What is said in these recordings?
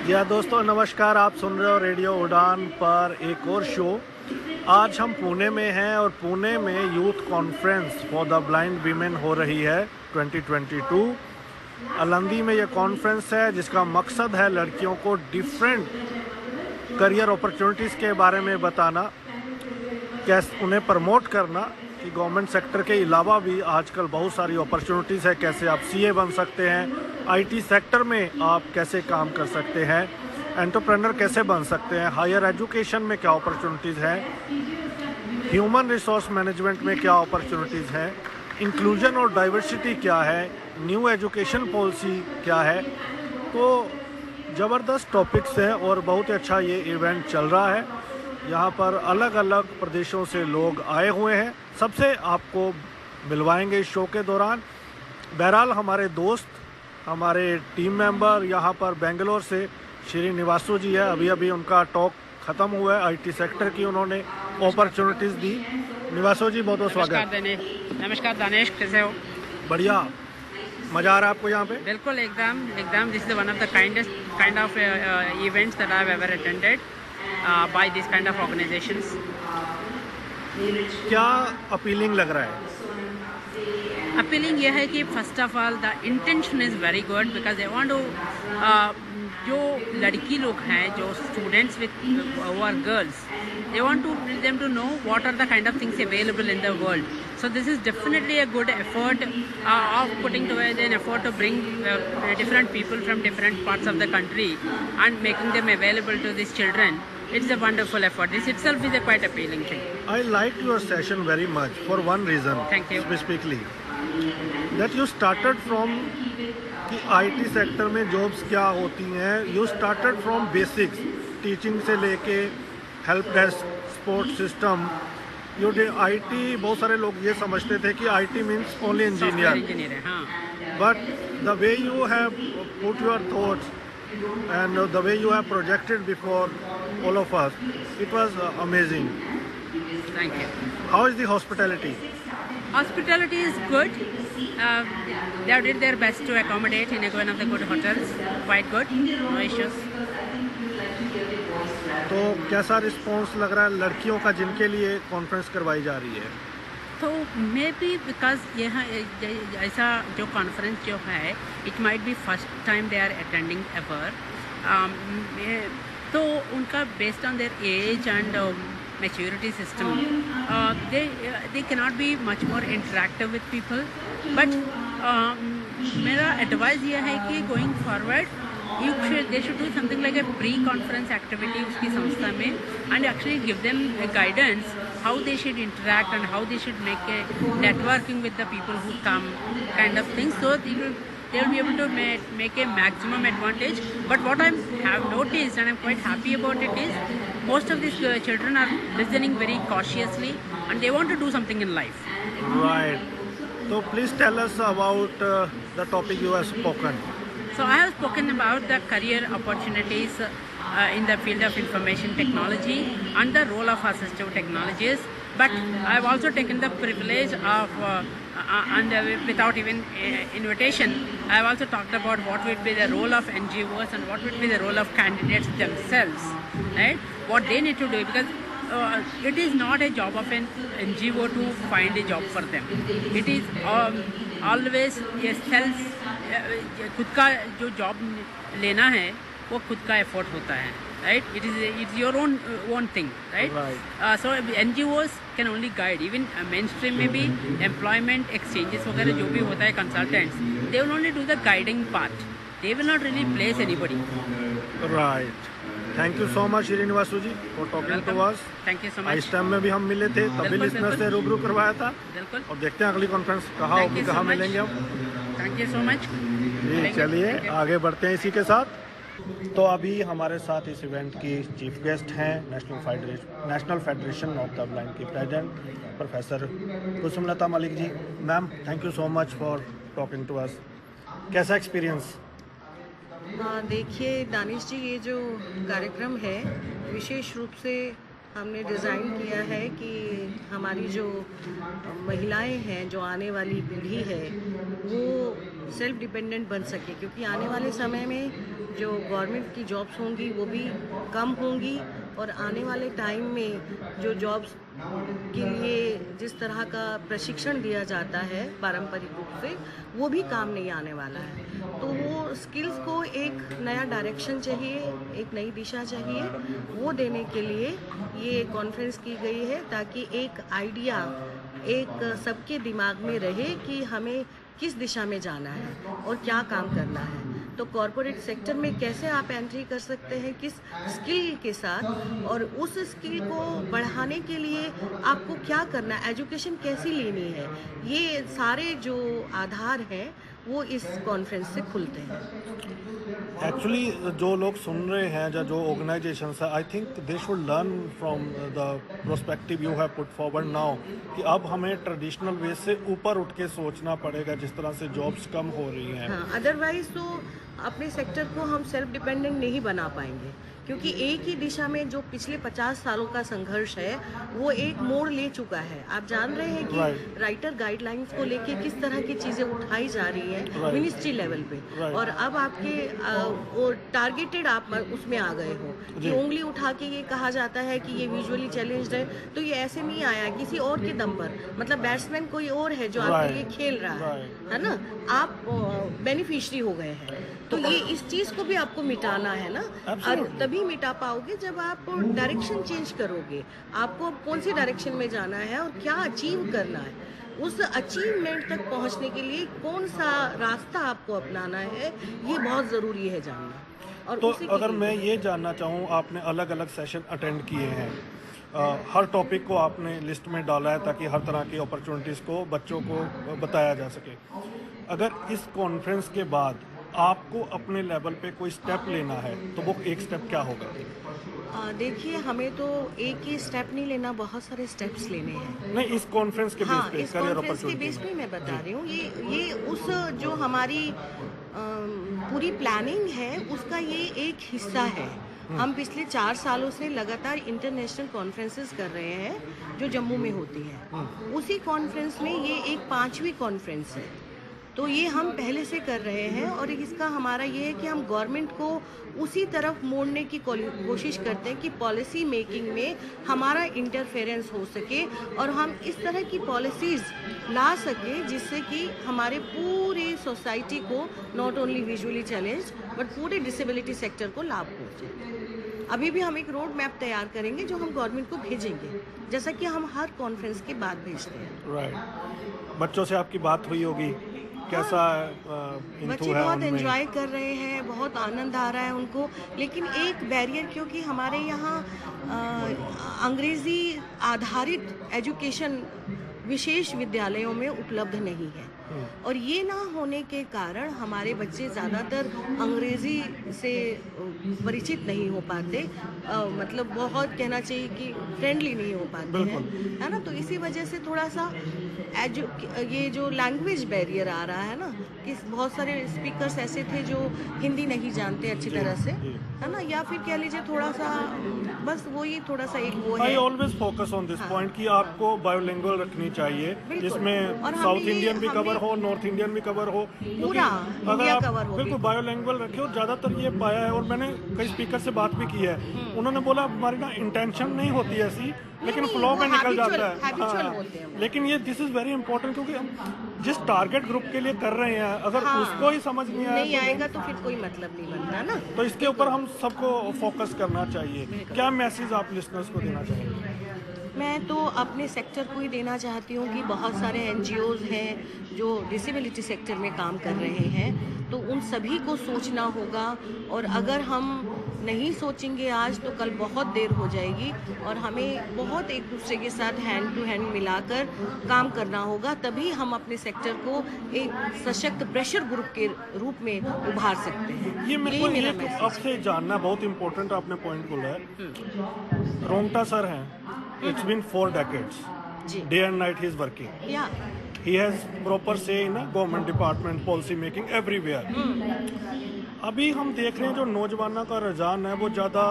जी हाँ दोस्तों, नमस्कार। आप सुन रहे हो रेडियो उड़ान पर एक और शो। आज हम पुणे में हैं और पुणे में youth conference for the blind women हो रही है 2022। अलंदी में ये कॉन्फ्रेंस है जिसका मकसद है लड़कियों को डिफरेंट करियर अपॉर्चुनिटीज़ के बारे में बताना, कैसे उन्हें प्रमोट करना कि गवर्नमेंट सेक्टर के अलावा भी आजकल बहुत सारी अपॉर्चुनिटीज़ है। कैसे आप सीए बन सकते हैं, आईटी सेक्टर में आप कैसे काम कर सकते हैं, एंटरप्रेन्योर कैसे बन सकते हैं, हायर एजुकेशन में क्या अपॉर्चुनिटीज़ हैं, ह्यूमन रिसोर्स मैनेजमेंट में क्या अपॉर्चुनिटीज़ हैं, इंक्लूजन और डाइवर्सिटी क्या है, न्यू एजुकेशन पॉलिसी क्या है। तो ज़बरदस्त टॉपिक्स हैं और बहुत ही अच्छा ये इवेंट चल रहा है। यहाँ पर अलग अलग प्रदेशों से लोग आए हुए हैं। सबसे आपको मिलवाएंगे इस शो के दौरान। बहरहाल हमारे दोस्त, हमारे टीम मेंबर यहाँ पर बेंगलोर से श्रीनिवासु जी है। अभी उनका टॉक ख़त्म हुआ है। आईटी सेक्टर की उन्होंने अपॉर्चुनिटीज़ दी। निवासु जी, बहुत बहुत स्वागत। नमस्कार दानेश, कैसे हो? बढ़िया, मज़ा आ रहा है आपको यहाँ पे? बिल्कुल, एकदम this is one of the kind of events that I have ever attended by this kind of organisations. क्या अपीलिंग लग रहा है? अपीलिंग यह है कि first of all the intention is very good because they want to, जो लड़की लोग हैं, जो students with who are girls, they want to them to know what are the kind of things available in the world. So this is definitely a good effort of putting together an effort to bring different people from different parts of the country and making them available to these children. It's a wonderful effort. This itself is a quite appealing thing. I liked your session very much for one reason. Thank you. Specifically, that you started from कि IT sector में jobs क्या होती हैं। You started from basics, teaching से लेके help desk, support system. You IT, बहुत सारे लोग ये समझते थे कि IT means only engineer, but the way you have put your thoughts and the way you have projected before all of us, it was amazing. Thank you. How is the hospitality? Hospitality is good. They have did their best to accommodate in one of the good hotels. Quite good, no issues. तो कैसा response लग रहा है लड़कियों का जिनके लिए conference करवाई जा रही है? तो मे बी बिकॉज यहाँ ऐसा जो कॉन्फ्रेंस जो है, it might be first time they are attending ever, तो उनका based on their age and maturity system, they cannot be much more interactive with people, but मेरा एडवाइस यह है कि going forward they should do something like a pre-conference activity उसकी संस्था में, and actually give them a guidance how they should interact and how they should make a networking with the people who come, kind of thing, so they will be able to make a maximum advantage. But what I have noticed and I'm quite happy about it is most of these children are listening very cautiously and they want to do something in life. Right. So please tell us about the topic you have spoken. So I have spoken about the career opportunities in the field of information technology and the role of assistive technologies. But I have also taken the privilege of, and without even invitation, I have also talked about what would be the role of NGOs and what would be the role of candidates themselves, right? What they need to do, because it is not a job of an NGO to find a job for them. It is always a self, खुद का जो job लेना है वो खुद का effort होता है, right? It's your own thing, right? So NGOs can only guide. Even mainstream में भी employment exchanges वगैरह जो भी होता है, consultants, they will only do the guiding part. They will not really place anybody. Right. Thank you so much Srinivasu ji for talking to us. Thank you so much. इस time में भी हम मिले थे, तभी लिसनर से रूबरू करवाया था। बिल्कुल। और देखते हैं अगली कॉन्फ्रेंस कहाँ होगी, कहाँ मिलेंगे हम। Thank you so much. जी चलिए आगे बढ़ते हैं इसी के साथ। तो अभी हमारे साथ इस इवेंट की चीफ गेस्ट हैं national federation of the blind की president professor Kusumlata Malik ji. Ma'am, thank you so much for talking to us. कैसा एक्सपीरियंस? देखिए दानिश जी, ये जो कार्यक्रम है विशेष रूप से हमने डिज़ाइन किया है कि हमारी जो महिलाएं हैं, जो आने वाली पीढ़ी है, वो सेल्फ डिपेंडेंट बन सके, क्योंकि आने वाले समय में जो गवर्नमेंट की जॉब्स होंगी वो भी कम होंगी और आने वाले टाइम में जो जॉब्स के लिए जिस तरह का प्रशिक्षण दिया जाता है पारंपरिक रूप से वो भी काम नहीं आने वाला है। तो वो स्किल्स को एक नया डायरेक्शन चाहिए, एक नई दिशा चाहिए, वो देने के लिए ये कॉन्फ्रेंस की गई है ताकि एक आइडिया एक सबके दिमाग में रहे कि हमें किस दिशा में जाना है और क्या काम करना है। तो कॉरपोरेट सेक्टर में कैसे आप एंट्री कर सकते हैं, किस स्किल के साथ, और उस स्किल को बढ़ाने के लिए आपको क्या करना है, एजुकेशन कैसी लेनी है, ये सारे जो आधार हैं वो इस कॉन्फ्रेंस से खुलते हैं। एक्चुअली जो लोग सुन रहे हैं या जो ऑर्गेनाइजेशन है, I think they should learn from the prospective you have put forward now कि अब हमें ट्रेडिशनल वे से ऊपर उठ के सोचना पड़ेगा जिस तरह से जॉब्स कम हो रही हैं। हाँ, अदरवाइज तो अपने सेक्टर को हम सेल्फ डिपेंडेंट नहीं बना पाएंगे, क्योंकि एक ही दिशा में जो पिछले 50 सालों का संघर्ष है वो एक मोड़ ले चुका है। आप जान रहे हैं कि राइटर गाइडलाइंस को लेके किस तरह की चीज़ें उठाई जा रही हैं मिनिस्ट्री लेवल पे, और अब आपके वो टारगेटेड आप उसमें आ गए हो कि उंगली उठा के ये कहा जाता है कि ये विजुअली चैलेंज्ड है, तो ये ऐसे नहीं आया किसी और के दम पर, मतलब बैट्समैन कोई और है जो आपके लिए खेल रहा है ना, आप बेनिफिशियरी हो गए हैं। तो ये इस चीज़ को भी आपको मिटाना है ना, और तभी मिटा पाओगे जब आप डायरेक्शन चेंज करोगे, आपको कौन सी डायरेक्शन में जाना है और क्या अचीव करना है, उस अचीवमेंट तक पहुंचने के लिए कौन सा रास्ता आपको अपनाना है, ये बहुत ज़रूरी है जानना। और तो अगर मैं ये जानना चाहूँ, आपने अलग अलग सेशन अटेंड किए हैं, हर टॉपिक को आपने लिस्ट में डाला है ताकि हर तरह की अपॉर्चुनिटीज़ को बच्चों को बताया जा सके। अगर इस कॉन्फ्रेंस के बाद आपको अपने लेवल पे कोई स्टेप लेना है तो वो एक स्टेप क्या होगा? देखिए, हमें तो एक ही स्टेप नहीं लेना, बहुत सारे स्टेप्स लेने हैं। नहीं, इस कॉन्फ्रेंस के बेस पे, इस कॉन्फ्रेंस के बेस पे मैं बता रही हूँ, ये उस जो हमारी पूरी प्लानिंग है उसका ये एक हिस्सा है। हम पिछले 4 सालों से लगातार इंटरनेशनल कॉन्फ्रेंसेस कर रहे हैं जो जम्मू में होती हैं। उसी कॉन्फ्रेंस में ये एक 5वीं कॉन्फ्रेंस है, तो ये हम पहले से कर रहे हैं और इसका हमारा ये है कि हम गवर्नमेंट को उसी तरफ मोड़ने की कोशिश करते हैं कि पॉलिसी मेकिंग में हमारा इंटरफेरेंस हो सके और हम इस तरह की पॉलिसीज़ ला सके जिससे कि हमारे पूरे सोसाइटी को not only visually challenge but पूरे डिसेबिलिटी सेक्टर को लाभ पहुँचे। अभी भी हम एक रोड मैप तैयार करेंगे जो हम गवर्नमेंट को भेजेंगे, जैसा कि हम हर कॉन्फ्रेंस के बाद भेजते हैं। राइट। बच्चों से आपकी बात हुई होगी, कैसा बच्चे बहुत एंजॉय कर रहे हैं, बहुत आनंद आ रहा है उनको, लेकिन एक बैरियर क्योंकि हमारे यहाँ अंग्रेज़ी आधारित एजुकेशन विशेष विद्यालयों में उपलब्ध नहीं है, और ये ना होने के कारण हमारे बच्चे ज़्यादातर अंग्रेज़ी से परिचित नहीं हो पाते, मतलब बहुत कहना चाहिए कि फ्रेंडली नहीं हो पाते हैं, है ना। तो इसी वजह से थोड़ा सा ये जो लैंग्वेज बैरियर आ रहा है ना, कि बहुत सारे स्पीकर्स ऐसे थे जो हिंदी नहीं जानते अच्छी तरह से, है ना, या फिर कह लीजिए थोड़ा सा बस वही थोड़ा सा एक वो है। I always focus on this point कि आपको बायोलिंगुअल रखनी चाहिए, जिसमें साउथ इंडियन भी कवर हो, नॉर्थ इंडियन भी कवर हो, पूरा इंडिया कवर हो। बिल्कुल बायोलिंगुअल रखे, और ज़्यादातर ये पाया है, और मैंने कई स्पीकर से बात भी की है, उन्होंने बोला हमारी ना इंटेंशन नहीं होती ऐसी, लेकिन फ्लो में निकल जाता है। हाँ, लेकिन ये दिस इज़ वेरी इंपॉर्टेंट, क्योंकि हम जिस टारगेट ग्रुप के लिए कर रहे हैं अगर उसको ही समझ नहीं आएगा तो फिर कोई मतलब नहीं बनता ना, तो इसके ऊपर हम सबको फोकस करना चाहिए। क्या मैसेज आप लिसनर्स को देना चाहेंगे? मैं तो अपने सेक्टर को ही देना चाहती हूँ कि बहुत सारे NGOs हैं जो डिसेबिलिटी सेक्टर में काम कर रहे हैं, तो उन सभी को सोचना होगा, और अगर हम नहीं सोचेंगे आज तो कल बहुत देर हो जाएगी, और हमें बहुत एक दूसरे के साथ हैंड टू हैंड मिलाकर काम करना होगा, तभी हम अपने सेक्टर को एक सशक्त प्रेशर ग्रुप के रूप में उभार सकते हैं। ये मेरे को आपसे जानना बहुत इम्पोर्टेंट आपने पॉइंट बोला है। रोंगटा सर हैं, it's been 4 decades. Day and night he is working. Yeah. He has proper say in a government department, policy making everywhere. अभी हम देख रहे हैं जो नौजवानों का रुझान है वो ज़्यादा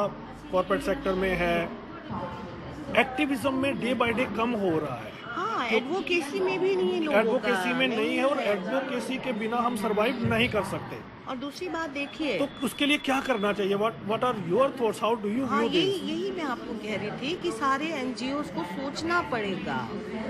कॉर्पोरेट सेक्टर में है, एक्टिविज्म में डे बाय डे कम हो रहा है। हाँ, एडवोकेसी में भी नहीं है लोगों का। एडवोकेसी में नहीं है, और एडवोकेसी के बिना हम सरवाइव नहीं कर सकते। और दूसरी बात देखिए, तो उसके लिए क्या करना चाहिए? What are your thoughts? How do you हाँ व्यू दिस? यही मैं आपको कह रही थी कि सारे एनजीओज को सोचना पड़ेगा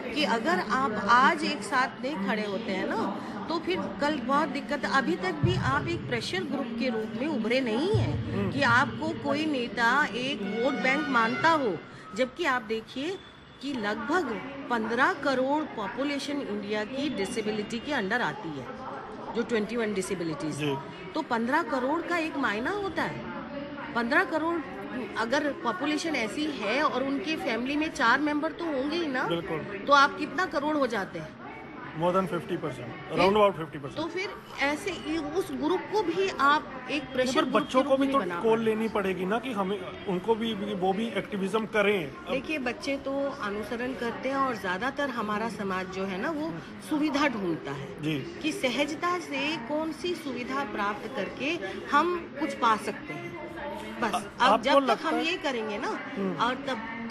कि अगर आप आज एक साथ नहीं खड़े होते हैं ना, तो फिर कल बहुत दिक्कत। अभी तक भी आप एक प्रेशर ग्रुप के रूप में उभरे नहीं हैं कि आपको कोई नेता एक वोट बैंक मानता हो, जबकि आप देखिए कि लगभग 15 करोड़ पॉपुलेशन इंडिया की डिसेबिलिटी के अंडर आती है, जो 21 डिसेबिलिटीज। तो 15 करोड़ का एक मायना होता है। 15 करोड़ अगर पॉपुलेशन ऐसी है और उनके फैमिली में 4 मेंबर तो होंगे ही ना, तो आप कितना करोड़ हो जाते हैं? More than 50%, around about 50%। तो फिर ऐसे उस ग्रुप को भी आप एक प्रेशर ग्रुप बच्चों के को रूप भी में तो बना कॉल लेनी पड़ेगी ना कि हमें उनको भी वो भी एक्टिविज्म करें। देखिए बच्चे तो अनुसरण करते हैं, और ज्यादातर हमारा समाज जो है ना वो सुविधा ढूंढता है जी, कि सहजता से कौन सी सुविधा प्राप्त करके हम कुछ पा सकते हैं। बस अब आपको जब तक लगता हम है- ये करेंगे ना, और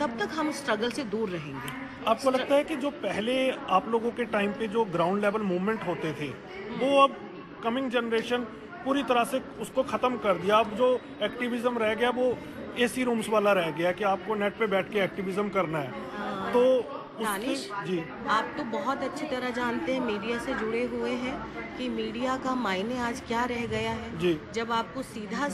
तब तक हम स्ट्रगल से दूर रहेंगे। आपको लगता है कि जो पहले आप लोगों के टाइम पे जो ग्राउंड लेवल मूवमेंट होते थे, वो अब कमिंग जनरेशन पूरी तरह से उसको ख़त्म कर दिया? अब जो एक्टिविज्म रह गया वो एसी रूम्स वाला रह गया कि आपको नेट पे बैठ के एक्टिविज्म करना है। तो दानिश, जी, आप तो बहुत अच्छी तरह जानते हैं, मीडिया से जुड़े हुए हैं, कि मीडिया का मायने आज क्या रह गया है। जी, जब आपको सीधा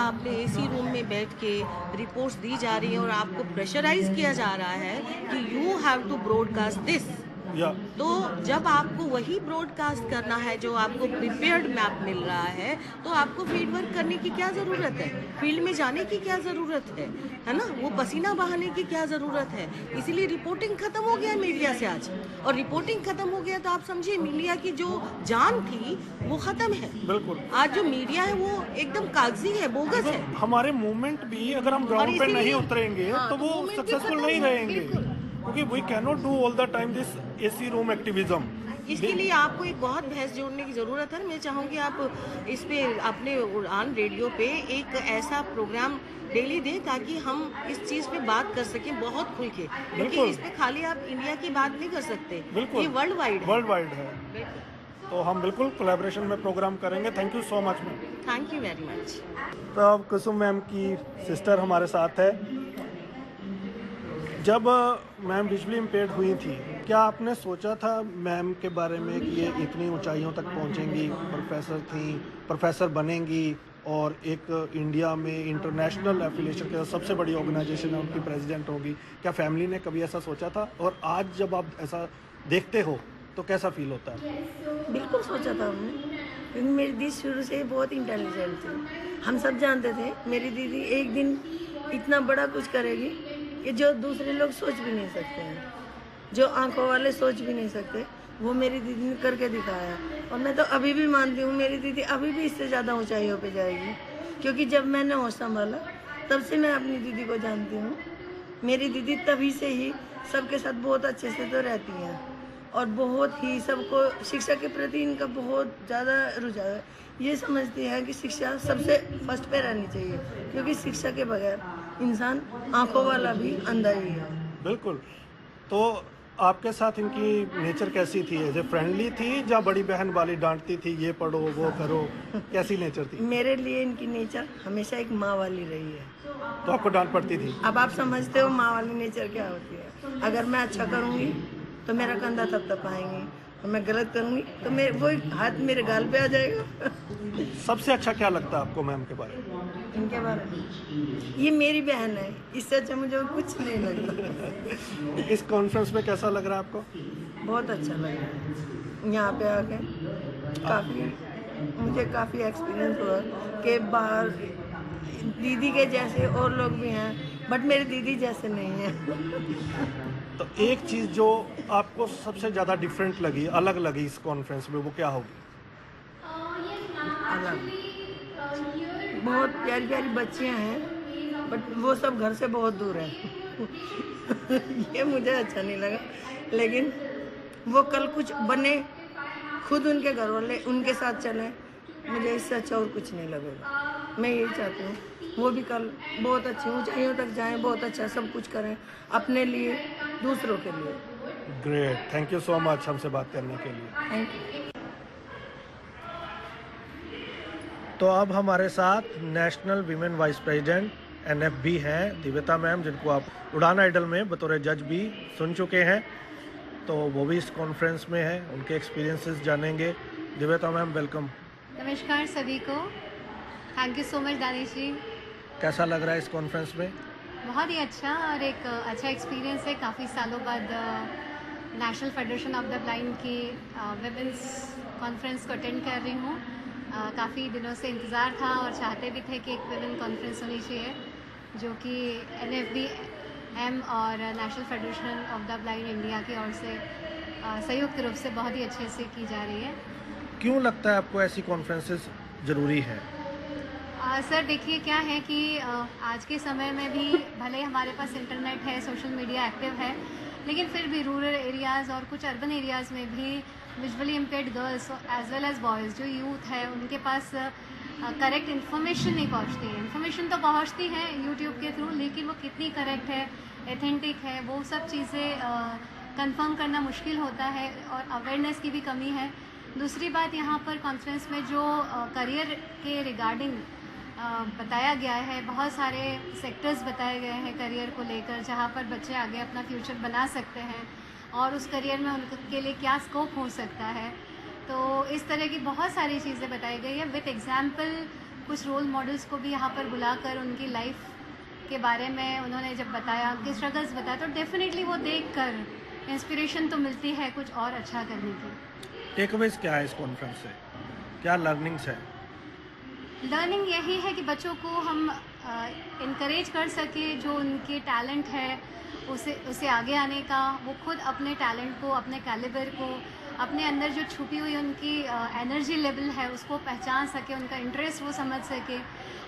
अपने एसी रूम में बैठ के रिपोर्ट्स दी जा रही है और आपको प्रेशराइज किया जा रहा है कि you have to broadcast this, या तो जब आपको वही ब्रॉडकास्ट करना है जो आपको प्रिपेयर्ड मैप मिल रहा है, तो आपको फील्ड वर्क करने की क्या ज़रूरत है? फील्ड में जाने की क्या ज़रूरत है ना? वो पसीना बहाने की क्या ज़रूरत है? इसीलिए रिपोर्टिंग खत्म हो गया है मीडिया से आज, और रिपोर्टिंग खत्म हो गया तो आप समझिए मीडिया की जो जान थी वो खत्म है। बिल्कुल। आज जो मीडिया है वो एकदम कागजी है, बोगस है। हमारे मूवमेंट भी अगर हम ग्राउंड पे नहीं उतरेंगे हाँ, तो तो वो movement भी सक्सेसफुल खत्म नहीं है, रहेंगे, बिल्कुल। क्योंकि we can not do all the time this AC room activism. इसके लिए आपको एक बहुत बहस जोड़ने की ज़रूरत है। मैं चाहूँगी आप इस पे अपने उड़ान रेडियो पे एक ऐसा प्रोग्राम डेली दें ताकि हम इस चीज़ पे बात कर सकें बहुत खुल के, क्योंकि इस पे खाली आप इंडिया की बात नहीं कर सकते, ये वर्ल्ड वाइड है। तो हम बिल्कुल कोलैबोरेशन में प्रोग्राम करेंगे। Thank you so much ma'am. Thank you very much. तो अब कुसुम मैम की सिस्टर हमारे साथ है। जब मैम विजुअली इम्पेयर्ड हुई थी, क्या आपने सोचा था मैम के बारे में कि ये इतनी ऊंचाइयों तक पहुंचेंगी, प्रोफेसर बनेंगी और एक इंडिया में इंटरनेशनल एफिलिएशन के सबसे बड़ी ऑर्गेनाइजेशन है उनकी प्रेसिडेंट होगी? क्या फैमिली ने कभी ऐसा सोचा था? और आज जब आप ऐसा देखते हो तो कैसा फील होता है? बिल्कुल सोचा था हमने, क्योंकि मेरी दीदी शुरू से बहुत इंटेलिजेंट थी। हम सब जानते थे मेरी दीदी एक दिन इतना बड़ा कुछ करेगी कि जो दूसरे लोग सोच भी नहीं सकते हैं, जो आंखों वाले सोच भी नहीं सकते, वो मेरी दीदी ने करके दिखाया। और मैं तो अभी भी मानती हूँ मेरी दीदी अभी भी इससे ज़्यादा ऊंचाइयों पे जाएगी, क्योंकि जब मैंने होश संभाला तब से मैं अपनी दीदी को जानती हूँ। मेरी दीदी तभी से ही सबके साथ बहुत अच्छे से तो रहती हैं, और बहुत ही सबको शिक्षा के प्रति इनका बहुत ज़्यादा रुझान है। ये समझती है कि शिक्षा सबसे फर्स्ट पे रहनी चाहिए, क्योंकि शिक्षा के बगैर इंसान आंखों वाला भी अंधा ही है। बिल्कुल। तो आपके साथ इनकी नेचर कैसी थी? एज ए फ्रेंडली थी या बड़ी बहन वाली डांटती थी, ये पढ़ो वो करो, कैसी नेचर थी? मेरे लिए इनकी नेचर हमेशा एक माँ वाली रही है। तो आपको डांट पड़ती थी? अब आप समझते हो माँ वाली नेचर क्या होती है। अगर मैं अच्छा करूँगी तो मेरा कंधा थप आएंगे, और मैं गलत करूँगी तो वो हाथ मेरे गाल पे आ जाएगा। सबसे अच्छा क्या लगता है आपको मैम के बारे में? इनके बारे में, ये मेरी बहन है, इससे अच्छा मुझे कुछ नहीं लगता। इस कॉन्फ्रेंस में कैसा लग रहा है आपको? बहुत अच्छा लग रहा है यहाँ पे आके। मुझे काफ़ी एक्सपीरियंस हुआ कि बाहर दीदी के जैसे और लोग भी हैं, बट मेरी दीदी जैसे नहीं है। तो एक चीज़ जो आपको सबसे ज़्यादा डिफरेंट लगी, अलग लगी इस कॉन्फ्रेंस में, वो क्या होगी? अलग, बहुत प्यारी प्यारी बच्चियां हैं, बट वो सब घर से बहुत दूर हैं। ये मुझे अच्छा नहीं लगा, लेकिन वो कल कुछ बने, खुद उनके घर वाले उनके साथ चले, मुझे इससे अच्छा और कुछ नहीं लगेगा। मैं यही चाहती हूँ वो भी कल बहुत अच्छी ऊंचाइयों तक जाएं, बहुत अच्छा सब कुछ करें अपने लिए, दूसरों के लिए। Great, thank you so much हमसे बात करने के लिए। Thank you. तो अब हमारे साथ national women vice president NFB हैं दिव्यता मैम, जिनको आप उड़ान आइडल में बतौर जज भी सुन चुके हैं, तो वो भी इस कॉन्फ्रेंस में है, उनके एक्सपीरियंसेस जानेंगे। दिव्यता मैम, वेलकम। नमस्कार सभी को, thank you so much Danish ji. कैसा लग रहा है इस कॉन्फ्रेंस में? बहुत ही अच्छा और एक अच्छा एक्सपीरियंस है। काफ़ी सालों बाद national federation of the blind की विमेंस कॉन्फ्रेंस को अटेंड कर रही हूँ। काफ़ी दिनों से इंतज़ार था और चाहते भी थे कि एक विमेन कॉन्फ्रेंस होनी चाहिए, जो कि NFBM और national federation of the blind India की ओर से संयुक्त रूप से बहुत ही अच्छे से की जा रही है। क्यों लगता है आपको ऐसी कॉन्फ्रेंसेस ज़रूरी है? सर देखिए, क्या है कि आज के समय में भी भले ही हमारे पास इंटरनेट है, सोशल मीडिया एक्टिव है, लेकिन फिर भी रूरल एरियाज़ और कुछ अर्बन एरियाज़ में भी visually impaired girls as well as boys जो यूथ है, उनके पास करेक्ट इन्फॉर्मेशन नहीं पहुंचती है। इन्फॉर्मेशन तो पहुंचती है यूट्यूब के थ्रू, लेकिन वो कितनी करेक्ट है, एथेंटिक है, वो सब चीज़ें कंफर्म करना मुश्किल होता है और अवेयरनेस की भी कमी है। दूसरी बात, यहाँ पर कॉन्फ्रेंस में जो करियर के रिगार्डिंग बताया गया है, बहुत सारे सेक्टर्स बताए गए हैं करियर को लेकर, जहाँ पर बच्चे आगे अपना फ्यूचर बना सकते हैं और उस करियर में उनके लिए क्या स्कोप हो सकता है। तो इस तरह की बहुत सारी चीज़ें बताई गई है विथ एग्जाम्पल। कुछ रोल मॉडल्स को भी यहाँ पर बुलाकर उनकी लाइफ के बारे में उन्होंने जब बताया, उनके स्ट्रगल्स बताया, तो डेफिनेटली वो देख कर इंस्पिरेशन तो मिलती है कुछ और अच्छा करने की। टेकअवेज क्या है इस कॉन्फ्रेंस से, क्या लर्निंग्स है? लर्निंग यही है कि बच्चों को हम इनकरेज कर सके, जो उनके टैलेंट है उसे आगे आने का, वो खुद अपने टैलेंट को, अपने कैलिबर को, अपने अंदर जो छुपी हुई उनकी एनर्जी लेवल है उसको पहचान सके, उनका इंटरेस्ट वो समझ सके।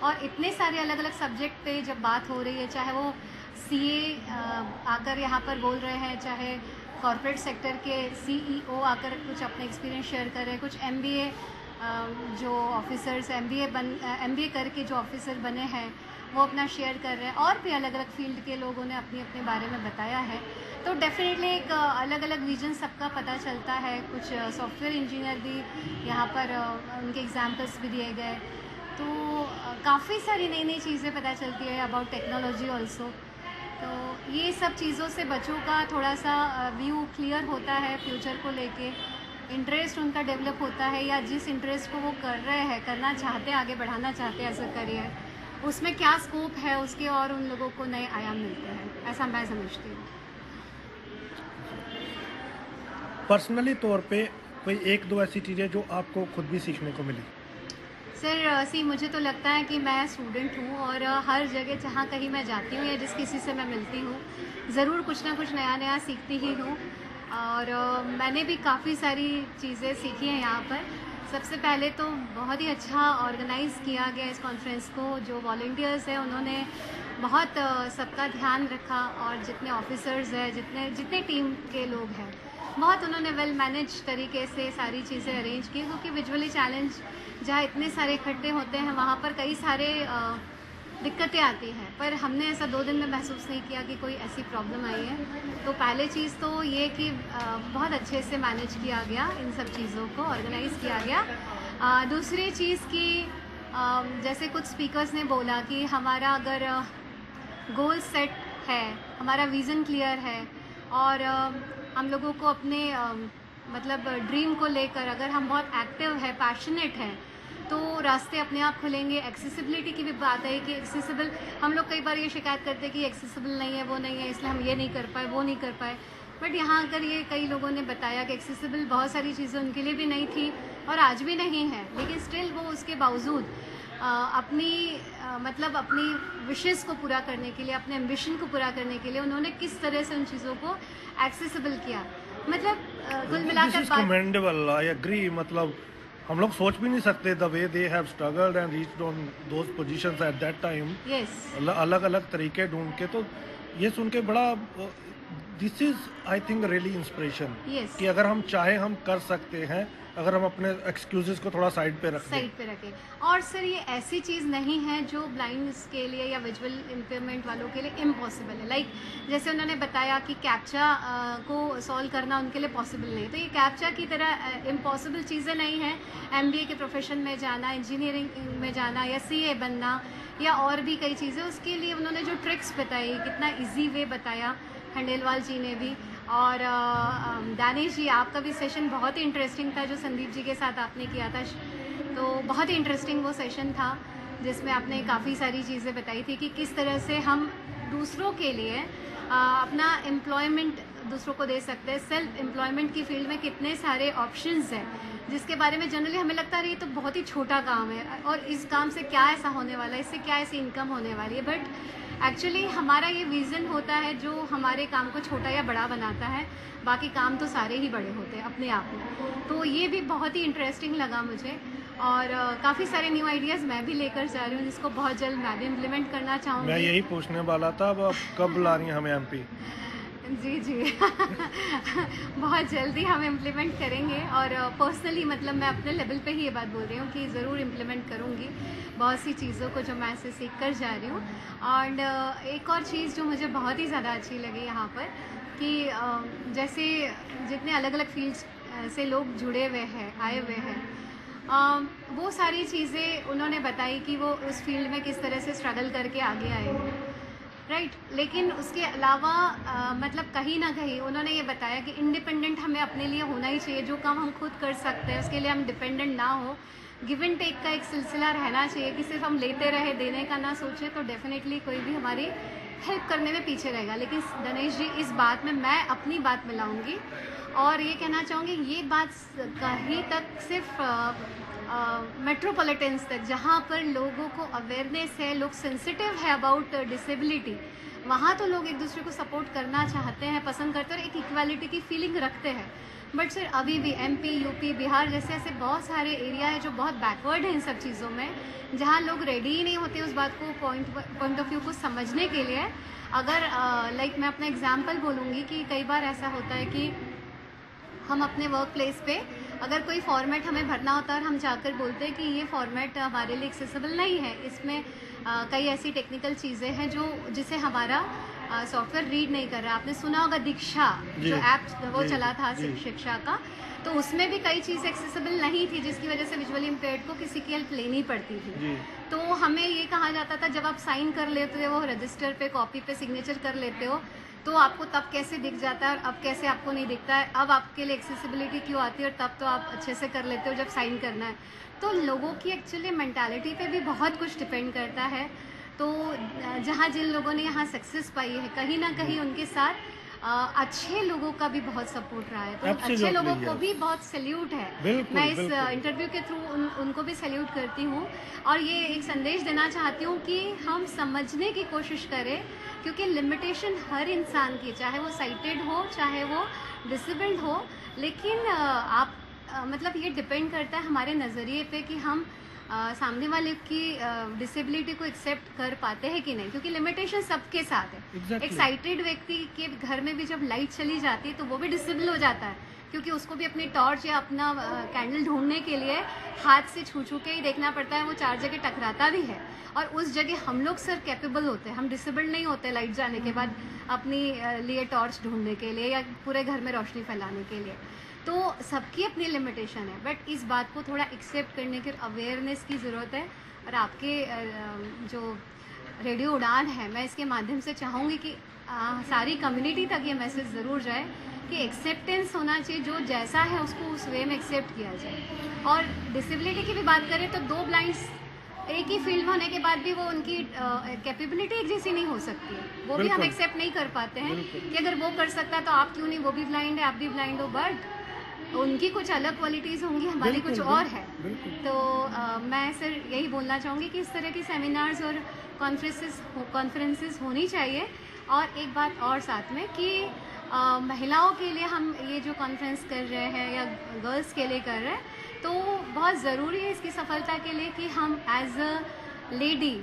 और इतने सारे अलग अलग सब्जेक्ट पे जब बात हो रही है, चाहे वो CA आकर यहाँ पर बोल रहे हैं, चाहे कॉर्पोरेट सेक्टर के CEO आकर कुछ अपने एक्सपीरियंस शेयर कर रहे हैं, कुछ MBA जो ऑफिसर्स MBA करके जो ऑफिसर बने हैं वो अपना शेयर कर रहे हैं, और भी अलग अलग फील्ड के लोगों ने अपने अपने बारे में बताया है। तो डेफिनेटली एक अलग अलग विजन सबका पता चलता है। कुछ सॉफ्टवेयर इंजीनियर भी यहाँ पर उनके एग्जाम्पल्स भी दिए गए, तो काफ़ी सारी नई नई चीज़ें पता चलती है अबाउट टेक्नोलॉजी ऑल्सो। तो ये सब चीज़ों से बच्चों का थोड़ा सा व्यू क्लियर होता है, फ्यूचर को लेके इंटरेस्ट उनका डेवलप होता है, या जिस इंटरेस्ट को वो कर रहे हैं, करना चाहते हैं, आगे बढ़ाना चाहते हैं एज अ करियर, उसमें क्या स्कोप है उसके, और उन लोगों को नए आयाम मिलते हैं, ऐसा मैं समझती हूँ। पर्सनली तौर पे कोई एक दो ऐसी चीज़ें जो आपको खुद भी सीखने को मिली? सर मुझे तो लगता है कि मैं स्टूडेंट हूँ और हर जगह जहाँ कहीं मैं जाती हूँ या जिस किसी से मैं मिलती हूँ, ज़रूर कुछ ना कुछ नया नया सीखती ही हूँ। और मैंने भी काफ़ी सारी चीज़ें सीखी हैं यहाँ पर। सबसे पहले तो बहुत ही अच्छा ऑर्गेनाइज़ किया गया इस कॉन्फ्रेंस को। जो वॉलंटियर्स हैं उन्होंने बहुत सबका ध्यान रखा, और जितने ऑफिसर्स हैं, जितने टीम के लोग हैं, बहुत उन्होंने वेल मैनेज तरीके से सारी चीज़ें अरेंज की। क्योंकि विजुअली चैलेंज जहाँ इतने सारे इकट्ठे होते हैं वहाँ पर कई सारे दिक्कतें आती हैं, पर हमने ऐसा 2 दिन में महसूस नहीं किया कि कोई ऐसी प्रॉब्लम आई है। तो पहले चीज़ तो ये कि बहुत अच्छे से मैनेज किया गया, इन सब चीज़ों को ऑर्गेनाइज़ किया गया। दूसरी चीज़ कि जैसे कुछ स्पीकर्स ने बोला कि हमारा अगर गोल सेट है, हमारा विज़न क्लियर है, और हम लोगों को अपने मतलब ड्रीम को लेकर अगर हम बहुत एक्टिव है, पैशनेट है, तो रास्ते अपने आप खुलेंगे। एक्सेसिबिलिटी की भी बात है कि एक्सेसिबल, हम लोग कई बार ये शिकायत करते हैं कि एक्सेसिबल नहीं है, वो नहीं है, इसलिए हम ये नहीं कर पाए, वो नहीं कर पाए। बट यहाँ आकर ये कई लोगों ने बताया कि एक्सेसिबल बहुत सारी चीज़ें उनके लिए भी नहीं थी और आज भी नहीं है, लेकिन स्टिल वो उसके बावजूद अपनी मतलब अपनी विशेस को पूरा करने के लिए, अपने एम्बिशन को पूरा करने के लिए उन्होंने किस तरह से उन चीज़ों को एक्सेसिबल किया। मतलब कुल मिलाकर कमेंडेबल, आई एग्री। मतलब हम लोग सोच भी नहीं सकते the way they have struggled and reached on those positions at that time. अलग अलग तरीके ढूंढ के, तो ये सुन के बड़ा, this is I think really inspiration कि अगर हम चाहे हम कर सकते हैं, अगर हम अपने एक्सक्यूजेस को थोड़ा साइड पे रख दें। साइड पे रखें। और सर ये ऐसी चीज़ नहीं है जो ब्लाइंड्स के लिए या विजुअल इम्पेयरमेंट वालों के लिए इम्पॉसिबल है। लाइक जैसे उन्होंने बताया कि कैप्चा को सॉल्व करना उनके लिए पॉसिबल नहीं, तो ये कैप्चा की तरह इम्पॉसिबल चीज़ें नहीं हैं। MBA के प्रोफेशन में जाना, इंजीनियरिंग में जाना या CA बनना या और भी कई चीज़ें, उसके लिए उन्होंने जो ट्रिक्स बताई, कितना ईजी वे बताया खंडेलवाल जी ने भी। और दानिश जी, आपका भी सेशन बहुत ही इंटरेस्टिंग था जो संदीप जी के साथ आपने किया था, तो बहुत ही इंटरेस्टिंग वो सेशन था जिसमें आपने काफ़ी सारी चीज़ें बताई थी कि किस तरह से हम दूसरों के लिए अपना एम्प्लॉयमेंट दूसरों को दे सकते हैं। सेल्फ एम्प्लॉयमेंट की फील्ड में कितने सारे ऑप्शंस हैं जिसके बारे में जनरली हमें लगता है ये तो बहुत ही छोटा काम है और इस काम से क्या ऐसा होने वाला है, इससे क्या ऐसी इनकम होने वाली है। बट एक्चुअली हमारा ये विज़न होता है जो हमारे काम को छोटा या बड़ा बनाता है, बाकी काम तो सारे ही बड़े होते हैं अपने आप में। तो ये भी बहुत ही इंटरेस्टिंग लगा मुझे और काफ़ी सारे न्यू आइडियाज़ मैं भी लेकर जा रही हूँ जिसको बहुत जल्द मैं भी इम्प्लीमेंट करना चाहूँगी। मैं यही पूछने वाला था, अब आप कब ला रही हैं हमें MP? जी जी बहुत जल्दी हम इम्प्लीमेंट करेंगे और पर्सनली मतलब मैं अपने लेवल पे ही ये बात बोल रही हूँ कि ज़रूर इम्प्लीमेंट करूँगी बहुत सी चीज़ों को जो मैं ऐसे सीख कर जा रही हूँ। और एक और चीज़ जो मुझे बहुत ही ज़्यादा अच्छी लगी यहाँ पर कि जैसे जितने अलग अलग फील्ड्स से लोग जुड़े हुए हैं, आए हुए हैं, वो सारी चीज़ें उन्होंने बताई कि वो उस फील्ड में किस तरह से स्ट्रगल करके आगे आए हैं, राइट। लेकिन उसके अलावा मतलब कहीं ना कहीं उन्होंने ये बताया कि इंडिपेंडेंट हमें अपने लिए होना ही चाहिए। जो काम हम खुद कर सकते हैं उसके लिए हम डिपेंडेंट ना हो, गिव एंड टेक का एक सिलसिला रहना चाहिए कि सिर्फ हम लेते रहे, देने का ना सोचे, तो डेफिनेटली कोई भी हमारी हेल्प करने में पीछे रहेगा। लेकिन दिनेश जी, इस बात में मैं अपनी बात मिलाऊंगी और ये कहना चाहूँगी, ये बात कहीं तक सिर्फ मेट्रोपॉलिटन्स तक, जहाँ पर लोगों को अवेयरनेस है, लोग सेंसिटिव है अबाउट डिसेबिलिटी, वहाँ तो लोग एक दूसरे को सपोर्ट करना चाहते हैं, पसंद करते हैं और एक इक्वालिटी की फीलिंग रखते हैं। बट सर अभी भी MP, UP, बिहार जैसे ऐसे बहुत सारे एरिया है जो बहुत बैकवर्ड हैं इन सब चीज़ों में, जहाँ लोग रेडी ही नहीं होते उस बात को पॉइंट ऑफ व्यू को समझने के लिए। अगर लाइक मैं अपना एग्जाम्पल बोलूँगी कि कई बार ऐसा होता है कि हम अपने वर्क प्लेस पे अगर कोई फॉर्मेट हमें भरना होता है और हम जाकर बोलते हैं कि ये फॉर्मेट हमारे लिए एक्सेसिबल नहीं है, इसमें कई ऐसी टेक्निकल चीज़ें हैं जिसे हमारा सॉफ्टवेयर रीड नहीं कर रहा। आपने सुना होगा दीक्षा जो ऐप वो चला था शिक्षा का, तो उसमें भी कई चीज़ें एक्सेसिबल नहीं थी जिसकी वजह से विजुअली इम्पेयर्ड को किसी की हेल्प लेनी पड़ती थी। तो हमें ये कहा जाता था जब आप साइन कर लेते हो रजिस्टर पे, कॉपी पे सिग्नेचर कर लेते हो, तो आपको तब कैसे दिख जाता है और अब कैसे आपको नहीं दिखता है, अब आपके लिए एक्सेसिबिलिटी क्यों आती है और तब तो आप अच्छे से कर लेते हो जब साइन करना है। तो लोगों की एक्चुअली मेंटालिटी पे भी बहुत कुछ डिपेंड करता है। तो जहाँ जिन लोगों ने यहाँ सक्सेस पाई है, कहीं ना कहीं उनके साथ अच्छे लोगों का भी बहुत सपोर्ट रहा है, तो अच्छे लोगों को भी बहुत सैल्यूट है। मैं इस इंटरव्यू के थ्रू उनको भी सैल्यूट करती हूँ और ये एक संदेश देना चाहती हूँ कि हम समझने की कोशिश करें, क्योंकि लिमिटेशन हर इंसान की, चाहे वो साइटेड हो चाहे वो डिसेबल्ड हो, लेकिन आप मतलब ये डिपेंड करता है हमारे नज़रिए पे कि हम सामने वाले की डिसेबिलिटी को एक्सेप्ट कर पाते हैं कि नहीं, क्योंकि लिमिटेशन सबके साथ है। Exactly. एक साइटेड व्यक्ति के घर में भी जब लाइट चली जाती है तो वो भी डिसेबल हो जाता है, क्योंकि उसको भी अपनी टॉर्च या अपना कैंडल ढूंढने के लिए हाथ से छू के ही देखना पड़ता है, वो 4 जगह टकराता भी है और उस जगह हम लोग सर कैपेबल होते हैं, हम डिसेबल्ड नहीं होते लाइट जाने के बाद अपनी लिए टॉर्च ढूंढने के लिए या पूरे घर में रोशनी फैलाने के लिए। तो सबकी अपनी लिमिटेशन है, बट इस बात को थोड़ा एक्सेप्ट करने की अवेयरनेस की ज़रूरत है। और आपके जो रेडियो उड़ान है, मैं इसके माध्यम से चाहूँगी कि सारी कम्युनिटी तक ये मैसेज ज़रूर जाए कि एक्सेप्टेंस होना चाहिए, जो जैसा है उसको उस वे में एक्सेप्ट किया जाए। और डिसेबिलिटी की भी बात करें तो 2 ब्लाइंड्स एक ही फील्ड में होने के बाद भी वो उनकी कैपेबिलिटी एक जैसी नहीं हो सकती है, वो भी हम एक्सेप्ट नहीं कर पाते हैं कि अगर वो कर सकता है तो आप क्यों नहीं, वो भी ब्लाइंड है, आप भी ब्लाइंड हो, बट उनकी कुछ अलग क्वालिटीज़ होंगी, हमारी कुछ और है। तो मैं सर यही बोलना चाहूँगी कि इस तरह की सेमिनार्स और कॉन्फ्रेंसेस होनी चाहिए। और एक बात और साथ में कि महिलाओं के लिए हम ये जो कॉन्फ्रेंस कर रहे हैं या गर्ल्स के लिए कर रहे हैं, तो बहुत ज़रूरी है इसकी सफलता के लिए कि हम एज अ लेडी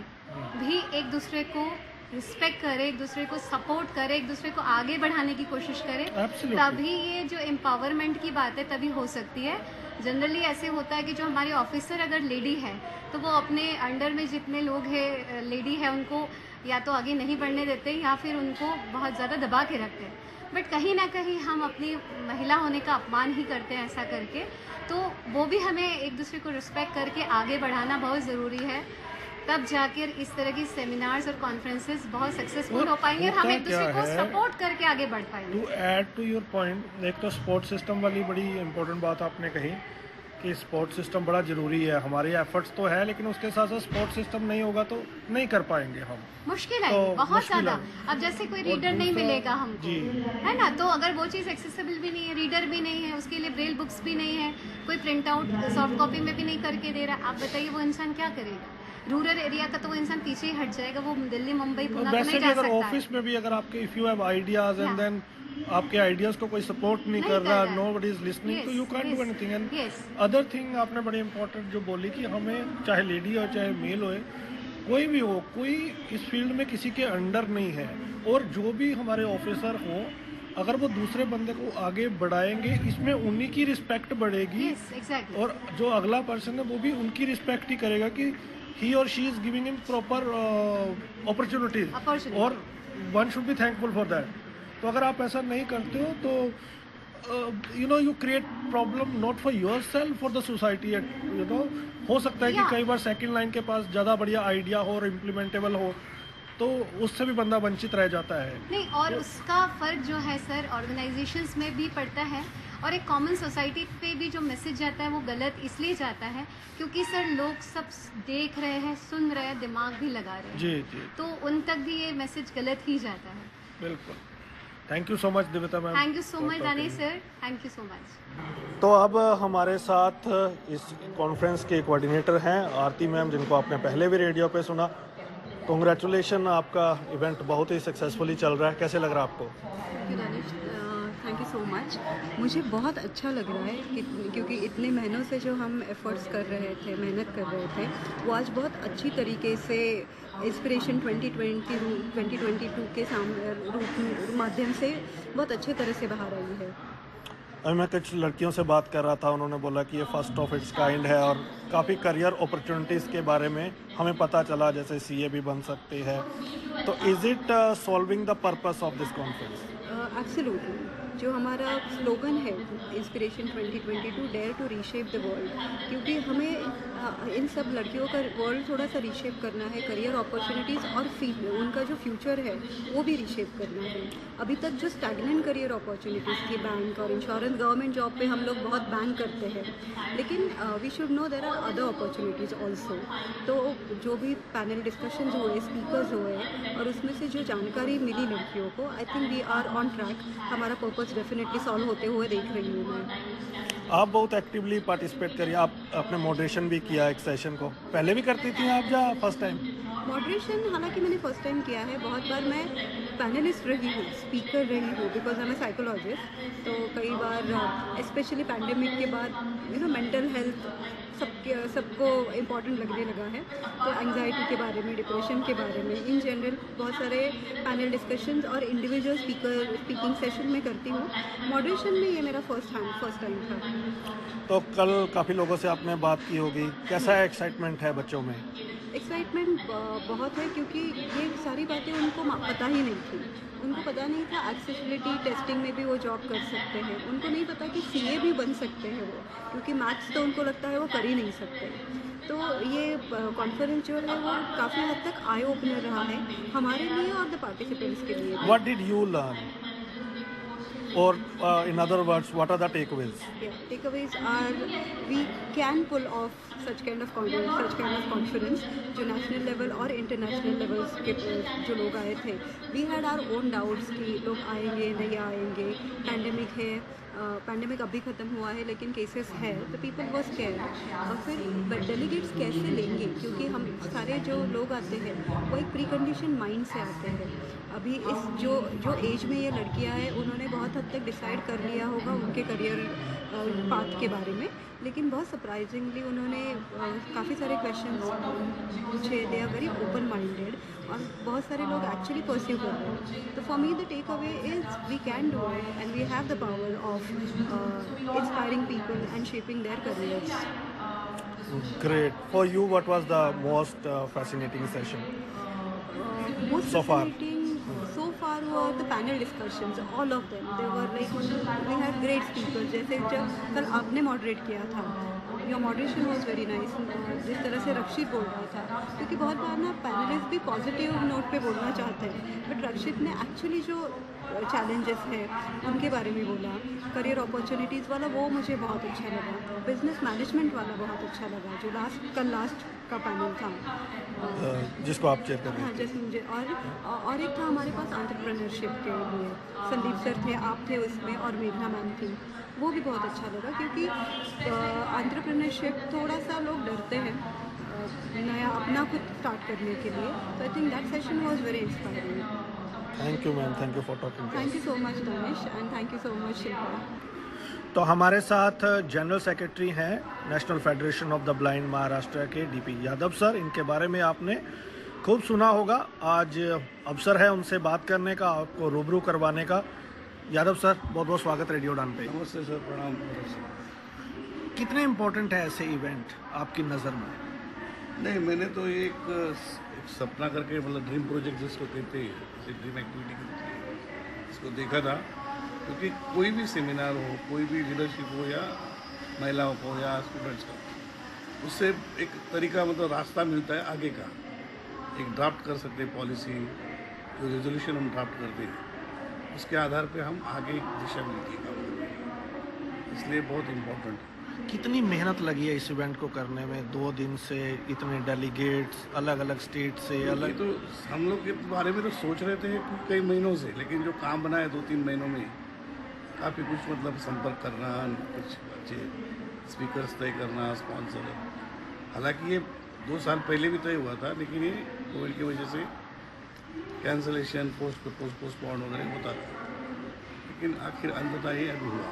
भी एक दूसरे को रिस्पेक्ट करें, एक दूसरे को सपोर्ट करें, एक दूसरे को आगे बढ़ाने की कोशिश करें, Absolutely. तभी ये जो एम्पावरमेंट की बात है तभी हो सकती है। जनरली ऐसे होता है कि जो हमारे ऑफिसर अगर लेडी है तो वो अपने अंडर में जितने लोग हैं लेडी है उनको या तो आगे नहीं बढ़ने देते या फिर उनको बहुत ज़्यादा दबा के रखते हैं। बट कहीं ना कहीं हम अपनी महिला होने का अपमान ही करते हैं ऐसा करके, तो वो भी हमें एक दूसरे को रिस्पेक्ट करके आगे बढ़ाना बहुत ज़रूरी है। तब जाकर इस तरह की सेमिनार्स और कॉन्फ्रेंसेस बहुत सक्सेसफुल हो पाएंगे और हम होता एक दूसरे क्या को है? सपोर्ट करके आगे बढ़ पाएंगे। To add to your point, एक तो स्पोर्ट सिस्टम वाली बड़ी इंपॉर्टेंट बात आपने कही कि स्पोर्ट सिस्टम बड़ा ज़रूरी है। हमारे एफर्ट्स तो है लेकिन उसके साथ साथ स्पोर्ट सिस्टम नहीं होगा तो नहीं कर पाएंगे हम। मुश्किल है तो बहुत मुश्किल ज़्यादा। है। अब जैसे कोई और रीडर नहीं दूसरा- मिलेगा हमको, जी। है ना, तो अगर वो चीज़ एक्सेसिबल भी नहीं है, रीडर भी नहीं है, उसके लिए ब्रेल बुक्स भी नहीं है, कोई प्रिंट आउट सॉफ्ट कॉपी में भी नहीं करके दे रहा, आप बताइए वो इंसान क्या करेगा? रूरल एरिया का तो वो इंसान पीछे ही हट जाएगा, वो दिल्ली मुंबई पुणे तो वैसे नहीं भी जा अगर सकता है। ऑफिस में भी अगर आपके if you have ideas and Yeah. Then आपके आइडियाज को कोई सपोर्ट नहीं नहीं कर कर रहा, रहा है। नो बडी इज लिसनिंग, तो Yes, you can do yes, anything. And yes. Other thing आपने बड़ी इंपॉर्टेंट जो बोली कि हमें चाहे लेडी हो चाहे मेल हो, कोई भी हो, कोई इस फील्ड में किसी के अंडर नहीं है। और जो भी हमारे ऑफिसर हो, अगर वो दूसरे बंदे को आगे बढ़ाएंगे इसमें उन्हीं की रिस्पेक्ट बढ़ेगी। Yes, exactly. और जो अगला पर्सन है वो भी उनकी रिस्पेक्ट ही करेगा कि ही और she is giving him proper opportunities Opportunity. और one should be thankful for that. तो अगर आप ऐसा नहीं करते हो तो you know you create problem not for your self, for the society. You know हो सकता है कि Yeah. कई बार सेकंड लाइन के पास ज़्यादा बढ़िया आइडिया हो और इम्प्लीमेंटेबल हो तो उससे भी बंदा वंचित रह जाता है। नहीं, और उसका फ़र्क जो है सर ऑर्गेनाइजेशंस में भी पड़ता है और एक कॉमन सोसाइटी पे भी जो मैसेज जाता है वो गलत इसलिए जाता है क्योंकि सर लोग सब देख रहे हैं, सुन रहे हैं, दिमाग भी लगा रहे हैं, जी जी तो उन तक भी ये मैसेज गलत ही जाता है। बिल्कुल। थैंक यू सो मच दिव्यता ma'am. Thank you so much Danish sir, thank you so much. तो अब हमारे साथ इस कॉन्फ्रेंस के कोऑर्डिनेटर हैं आरती मैम, जिनको आपने पहले भी रेडियो पे सुना। कॉन्ग्रेचुलेशन, आपका इवेंट बहुत ही सक्सेसफुली चल रहा है। कैसे लग रहा है आपको? Thank you Danish, thank you so much. मुझे बहुत अच्छा लग रहा है क्योंकि इतने महीनों से जो हम एफ़र्ट्स कर रहे थे, मेहनत कर रहे थे, वो आज बहुत अच्छी तरीके से इंस्पिरेशन 2022 के रूप माध्यम से बहुत अच्छे तरह से बाहर आई है। अभी मैं कुछ लड़कियों से बात कर रहा था, उन्होंने बोला कि ये फर्स्ट ऑफ इट्स काइंड है और काफ़ी करियर अपॉर्चुनिटीज़ के बारे में हमें पता चला, जैसे सीए भी बन सकते हैं। तो is it solving the purpose of this conference? Absolutely, जो हमारा स्लोगन है inspiration 2022 dare to reshape the world, क्योंकि हमें इन सब लड़कियों का वर्ल्ड थोड़ा सा रीशेप करना है, करियर अपॉर्चुनिटीज़ और उनका जो फ्यूचर है वो भी रीशेप करना है। अभी तक जो स्टैग्नेंट करियर अपॉर्चुनिटीज़ थी बैंक और इंश्योरेंस, गवर्नमेंट जॉब पे हम लोग बहुत बैंक करते हैं, लेकिन we should know there are other opportunities also. तो जो भी पैनल डिस्कशंस हुए, स्पीकर्स हुए और उसमें से जो जानकारी मिली लड़कियों को, I think we are on track. हमारा पर्पस डेफिनेटली सॉल्व होते हुए देख रही हूँ मैं। आप बहुत एक्टिवली पार्टिसिपेट करिए। आप आपने मॉडरेशन भी किया एक सेशन को, पहले भी करती थी आप या फर्स्ट टाइम? मॉडरेशन हालांकि मैंने फर्स्ट टाइम किया है, बहुत बार मैं पैनलिस्ट रही हूँ, स्पीकर रही हूँ, because I am a psychologist. तो कई बार स्पेशली पैंडेमिक के बाद मेंटल हेल्थ सबको इम्पॉर्टेंट लगने लगा है, तो एंग्जाइटी के बारे में, डिप्रेशन के बारे में, इन जनरल बहुत सारे पैनल डिस्कशंस और इंडिविजुअल स्पीकिंग सेशन में करती हूँ। मॉडरेशन में ये मेरा फर्स्ट टाइम था। तो कल काफ़ी लोगों से आपने बात की होगी, कैसा एक्साइटमेंट है बच्चों में? एक्साइटमेंट बहुत है क्योंकि ये सारी बातें उनको पता ही नहीं थी। उनको पता नहीं था एक्सेसिबिलिटी टेस्टिंग में भी वो जॉब कर सकते हैं, उनको नहीं पता कि सीए भी बन सकते हैं वो, क्योंकि मैथ्स तो उनको लगता है वो कर ही नहीं सकते। तो ये कॉन्फ्रेंस जो है वो काफ़ी हद तक आई ओपनर रहा है हमारे लिए और द पार्टिसिपेंट्स के लिए। What did you learn? Or in other words, what are the takeaways? Yeah, takeaways are we can pull off such kind of conference जो नेशनल लेवल और इंटरनेशनल लेवल्स के जो लोग आए थे। We had our own doubts कि लोग आएंगे नहीं आएंगे, पैंडेमिक है, पैंडेमिक अभी ख़त्म हुआ है लेकिन केसेस है, तो पीपल वॉज केयर। और फिर डेलीगेट्स कैसे लेंगे, क्योंकि हम सारे जो लोग आते हैं वो एक प्री कंडीशन माइंड से आते हैं। अभी इस जो एज में ये लड़कियां हैं, उन्होंने बहुत हद तक डिसाइड कर लिया होगा उनके करियर पाथ के बारे में, लेकिन बहुत सरप्राइजिंगली उन्होंने काफ़ी सारे क्वेश्चंस पूछे। They are very open minded और बहुत सारे लोग एक्चुअली परस्यू कर रहे हैं। तो for me the take away is we can do it and we have the power of inspiring people and shaping their careers. Great. For you, what was the most fascinating session? Most So far. fascinating so far were the panel discussions, all of them. They were like, we had great speakers. जैसे जब कल आपने moderate किया था, your moderation was very nice. जिस तरह से रक्षित बोल रहा था, क्योंकि बहुत बार ना पैनलिस्ट भी पॉजिटिव नोट पे बोलना चाहते हैं, बट रक्षित ने एक्चुअली जो चैलेंजेस है उनके बारे में बोला। करियर अपॉर्चुनिटीज़ वाला वो मुझे बहुत अच्छा लगा। बिजनेस मैनेजमेंट वाला बहुत अच्छा लगा, जो लास्ट का पैनल था, जिसको आप चेयर कर रहे हाँ, जैसे मुझे। और एक था हमारे पास एंटरप्रेन्योरशिप के लिए, संदीप सर थे, आप थे उसमें, और मेघना मैम थी। वो भी बहुत अच्छा लगा, क्योंकि एंटरप्रेन्योरशिप थोड़ा सा लोग डरते हैं नया अपना खुद स्टार्ट करने के लिए। तो I think that session was very inspiring. Thank you ma'am, thank you for talking. Thank you so much Danish and thank you so much Shilpa. तो हमारे साथ जनरल सेक्रेटरी हैं national federation of the blind Maharashtra के DP Yadav sir. इनके बारे में आपने खूब सुना होगा। आज अवसर है उनसे बात करने का, आपको रूबरू करवाने का। यादव सर, बहुत बहुत स्वागत रेडियो उड़ान पे। नमस्ते सर, प्रणाम। कितने इम्पोर्टेंट है ऐसे इवेंट आपकी नज़र में? नहीं, मैंने तो ये एक सपना करके, मतलब ड्रीम प्रोजेक्ट जिसको कहते हैं, जैसे ड्रीम एक्टिविटी कहते हैं, इसको देखा था। क्योंकि कोई भी सेमिनार हो, कोई भी लीडरशिप हो, या महिलाओं को या स्टूडेंट्स का, उससे एक तरीका, मतलब रास्ता मिलता है आगे का। एक ड्राफ्ट कर सकते हैं पॉलिसी, जो रेजोल्यूशन हम ड्राफ्ट करते हैं, उसके आधार पे हम आगे दिशा मिलती है काम करने की। इसलिए बहुत इम्पोर्टेंट है। कितनी मेहनत लगी है इस इवेंट को करने में? 2 दिन से इतने डेलीगेट्स अलग अलग स्टेट से ये अलग। तो हम लोग के बारे में तो सोच रहे थे कई महीनों से, लेकिन जो काम बना है 2-3 महीनों में, काफ़ी कुछ, मतलब संपर्क करना, कुछ अच्छे स्पीकर्स तय करना, स्पॉन्सर। हालांकि ये 2 साल पहले भी तय हुआ था, लेकिन ये कोविड की वजह से कैंसलेशन, पोस्टपोन वगैरह होता था, लेकिन आखिर अंततः ये अभी हुआ।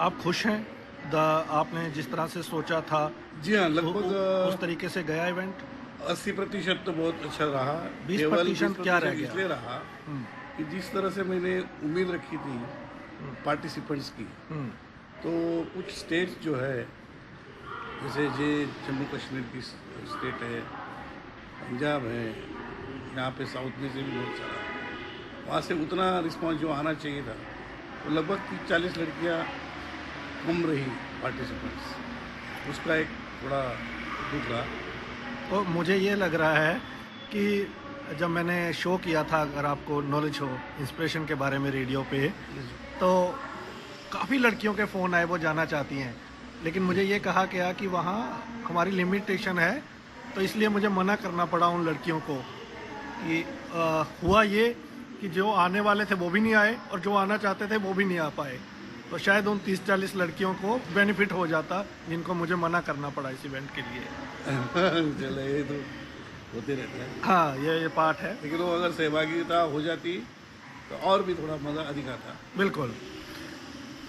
आप खुश हैं? आपने जिस तरह से सोचा था, जी हाँ, लगभग उस तरीके से गया इवेंट? 80% तो बहुत अच्छा रहा। 20% क्या रह गया? इसलिए रहा कि जिस तरह से मैंने उम्मीद रखी थी पार्टिसिपेंट्स की, तो कुछ स्टेट्स जो है, जैसे जम्मू कश्मीर की स्टेट है, पंजाब है, यहाँ पे साउथ में से भी बहुत सारा, वहाँ से उतना रिस्पांस जो आना चाहिए था, तो लगभग 30-40 लड़कियाँ कम रही पार्टिसिपेंट्स। उसका एक थोड़ा दुख रहा। तो मुझे ये लग रहा है कि जब मैंने शो किया था, अगर आपको नॉलेज हो इंस्पिरेशन के बारे में रेडियो पे, तो काफ़ी लड़कियों के फ़ोन आए, वो जाना चाहती हैं, लेकिन मुझे ये कहा गया कि वहाँ हमारी लिमिटेशन है, तो इसलिए मुझे मना करना पड़ा उन लड़कियों को। कि हुआ ये कि जो आने वाले थे वो भी नहीं आए, और जो आना चाहते थे वो भी नहीं आ पाए। तो शायद उन 30-40 लड़कियों को बेनिफिट हो जाता, जिनको मुझे मना करना पड़ा इस इवेंट के लिए। चलो, ये तो होते रहते हैं। हाँ, ये पार्ट है। लेकिन वो अगर सहभागिता हो जाती तो और भी थोड़ा मज़ा अधिक आता। बिल्कुल।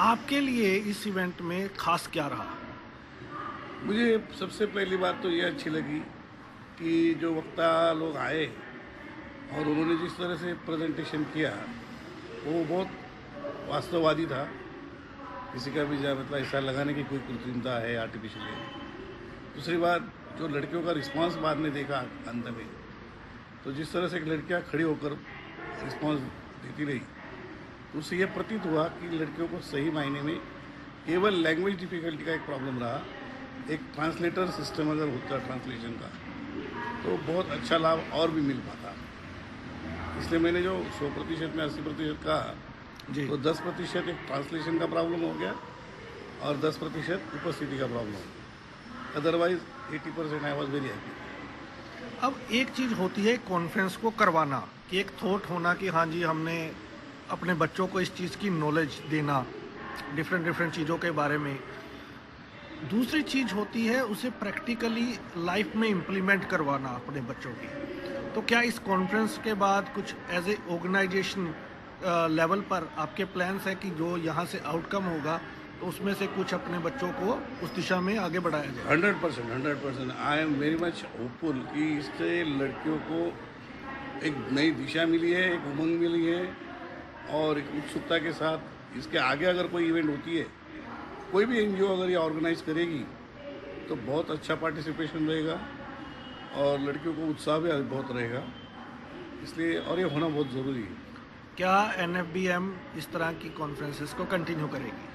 आपके लिए इस इवेंट में खास क्या रहा? मुझे सबसे पहली बात तो ये अच्छी लगी कि जो वक्ता लोग आए और उन्होंने जिस तरह से प्रेजेंटेशन किया, वो बहुत वास्तववादी था। किसी का भी मतलब ऐसा लगाने की कोई कृत्रिमता है, आर्टिफिशियल है। दूसरी बात, जो लड़कियों का रिस्पांस बाद में देखा अंत में, तो जिस तरह से लड़कियां खड़ी होकर रिस्पांस देती रही, तो उससे ये प्रतीत हुआ कि लड़कियों को सही मायने में केवल लैंग्वेज डिफिकल्टी का एक प्रॉब्लम रहा। एक ट्रांसलेटर सिस्टम अगर होता ट्रांसलेशन का, तो बहुत अच्छा लाभ और भी मिल पाता। इसलिए मैंने जो 100% में 80% कहा, जी, तो 10% एक ट्रांसलेशन का प्रॉब्लम हो गया और 10% उपस्थिति का प्रॉब्लम हो गया। Otherwise 80% I was very happy. अब एक चीज़ होती है कॉन्फ्रेंस को करवाना, कि एक थॉट होना कि हाँ जी, हमने अपने बच्चों को इस चीज़ की नॉलेज देना, डिफरेंट चीज़ों के बारे में। दूसरी चीज़ होती है उसे प्रैक्टिकली लाइफ में इम्प्लीमेंट करवाना अपने बच्चों की। तो क्या इस कॉन्फ्रेंस के बाद कुछ एज ए ऑर्गेनाइजेशन लेवल पर आपके प्लान्स है कि जो यहाँ से आउटकम होगा तो उसमें से कुछ अपने बच्चों को उस दिशा में आगे बढ़ाया जाए। 100%। I am very much hopeful कि इससे लड़कियों को एक नई दिशा मिली है, एक उमंग मिली है और एक उत्सुकता के साथ इसके आगे अगर कोई इवेंट होती है, कोई भी एनजीओ अगर ये ऑर्गेनाइज करेगी तो बहुत अच्छा पार्टिसिपेशन रहेगा और लड़कियों को उत्साह भी बहुत रहेगा, इसलिए और ये होना बहुत ज़रूरी है। क्या NFBM इस तरह की कॉन्फ्रेंसेस को कंटिन्यू करेगी?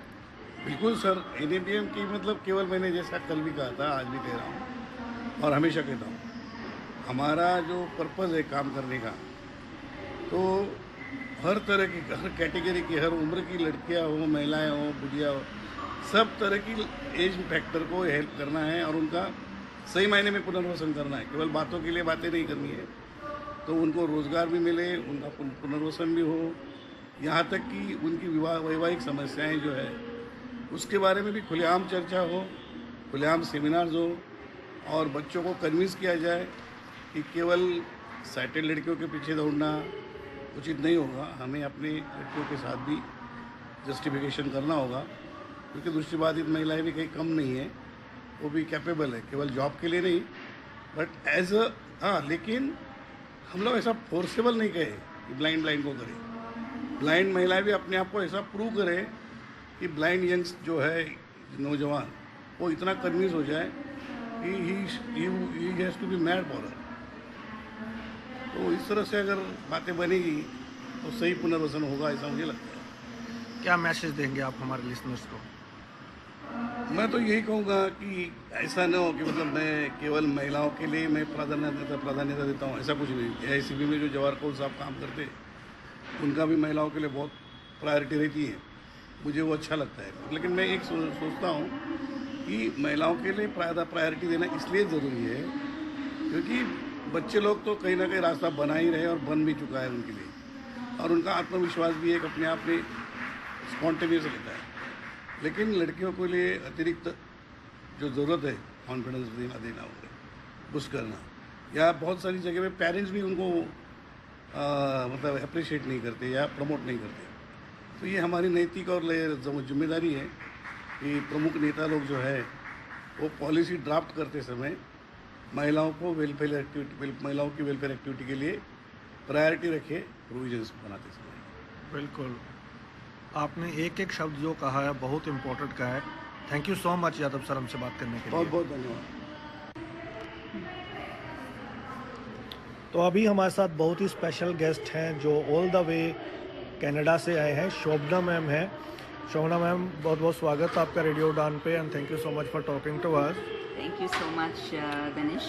बिल्कुल सर, NFBM की मतलब केवल मैंने जैसा कल भी कहा था, आज भी कह रहा हूँ और हमेशा कहता हूँ, हमारा जो पर्पज़ है काम करने का, तो हर तरह की, हर कैटेगरी की, हर उम्र की लड़कियाँ हो, महिलाएं हो, बुढ़िया हो, सब तरह की एज फैक्टर को हेल्प करना है और उनका सही मायने में पुनर्वसन करना है। केवल बातों के लिए बातें नहीं करनी है, तो उनको रोज़गार भी मिले, उनका पुनर्वसन भी हो, यहाँ तक कि उनकी वैवाहिक समस्याएं जो है उसके बारे में भी खुलेआम चर्चा हो, खुलेआम सेमिनार्स हो और बच्चों को कन्विंस किया जाए कि केवल सेटल्ड लड़कियों के पीछे दौड़ना उचित नहीं होगा, हमें अपनी लड़कियों के साथ भी जस्टिफिकेशन करना होगा, क्योंकि दूसरी बात, इन महिलाएं भी कहीं कम नहीं है, वो भी कैपेबल है, केवल जॉब के लिए नहीं बट एज अ, हाँ, लेकिन हम लोग ऐसा फोर्सेबल नहीं कहे कि ब्लाइंड को करें। ब्लाइंड महिलाएं भी अपने आप को ऐसा प्रूव करें कि ब्लाइंड यंग्स जो है नौजवान, वो इतना कन्विंस हो जाए कि he has to be mad for her. तो इस तरह से अगर बातें बनेगी तो सही पुनर्वसन होगा, ऐसा मुझे लगता है। क्या मैसेज देंगे आप हमारे लिसनर्स को? मैं तो यही कहूँगा कि ऐसा न हो कि मतलब मैं केवल महिलाओं के लिए मैं प्राधान्यता देता हूँ, ऐसा कुछ नहीं। AICB में जो जवाहर कौर साहब काम करते, उनका भी महिलाओं के लिए बहुत प्रायोरिटी रहती है, मुझे वो अच्छा लगता है। लेकिन मैं एक सोचता हूँ कि महिलाओं के लिए प्रायोरिटी देना इसलिए ज़रूरी है क्योंकि बच्चे लोग तो कहीं ना कहीं रास्ता बना ही रहे और बन भी चुका है उनके लिए, और उनका आत्मविश्वास भी एक अपने आप में स्पॉन्टेनियस रहता है। लेकिन लड़कियों के लिए अतिरिक्त जो ज़रूरत है कॉन्फिडेंस देना होगा, पुश करना, या बहुत सारी जगह पे पेरेंट्स भी उनको मतलब अप्रिशिएट नहीं करते या प्रमोट नहीं करते। तो ये हमारी नैतिक और जिम्मेदारी है कि प्रमुख नेता लोग जो है वो पॉलिसी ड्राफ्ट करते समय महिलाओं की वेलफेयर एक्टिविटी के लिए प्रायोरिटी रखे, प्रोविजंस बनाते समय। बिल्कुल, आपने एक एक शब्द जो कहा है बहुत इम्पोर्टेंट का है। Thank you so much Yadav sir हमसे बात करने के लिए। बहुत बहुत धन्यवाद। तो अभी हमारे साथ बहुत ही स्पेशल गेस्ट हैं जो ऑल द वे कनाडा से आए हैं, शोभना मैम हैं। शोभना मैम, बहुत बहुत स्वागत है आपका रेडियो उड़ान पे and thank you so much for talking to us. Thank you so much, Ganesh.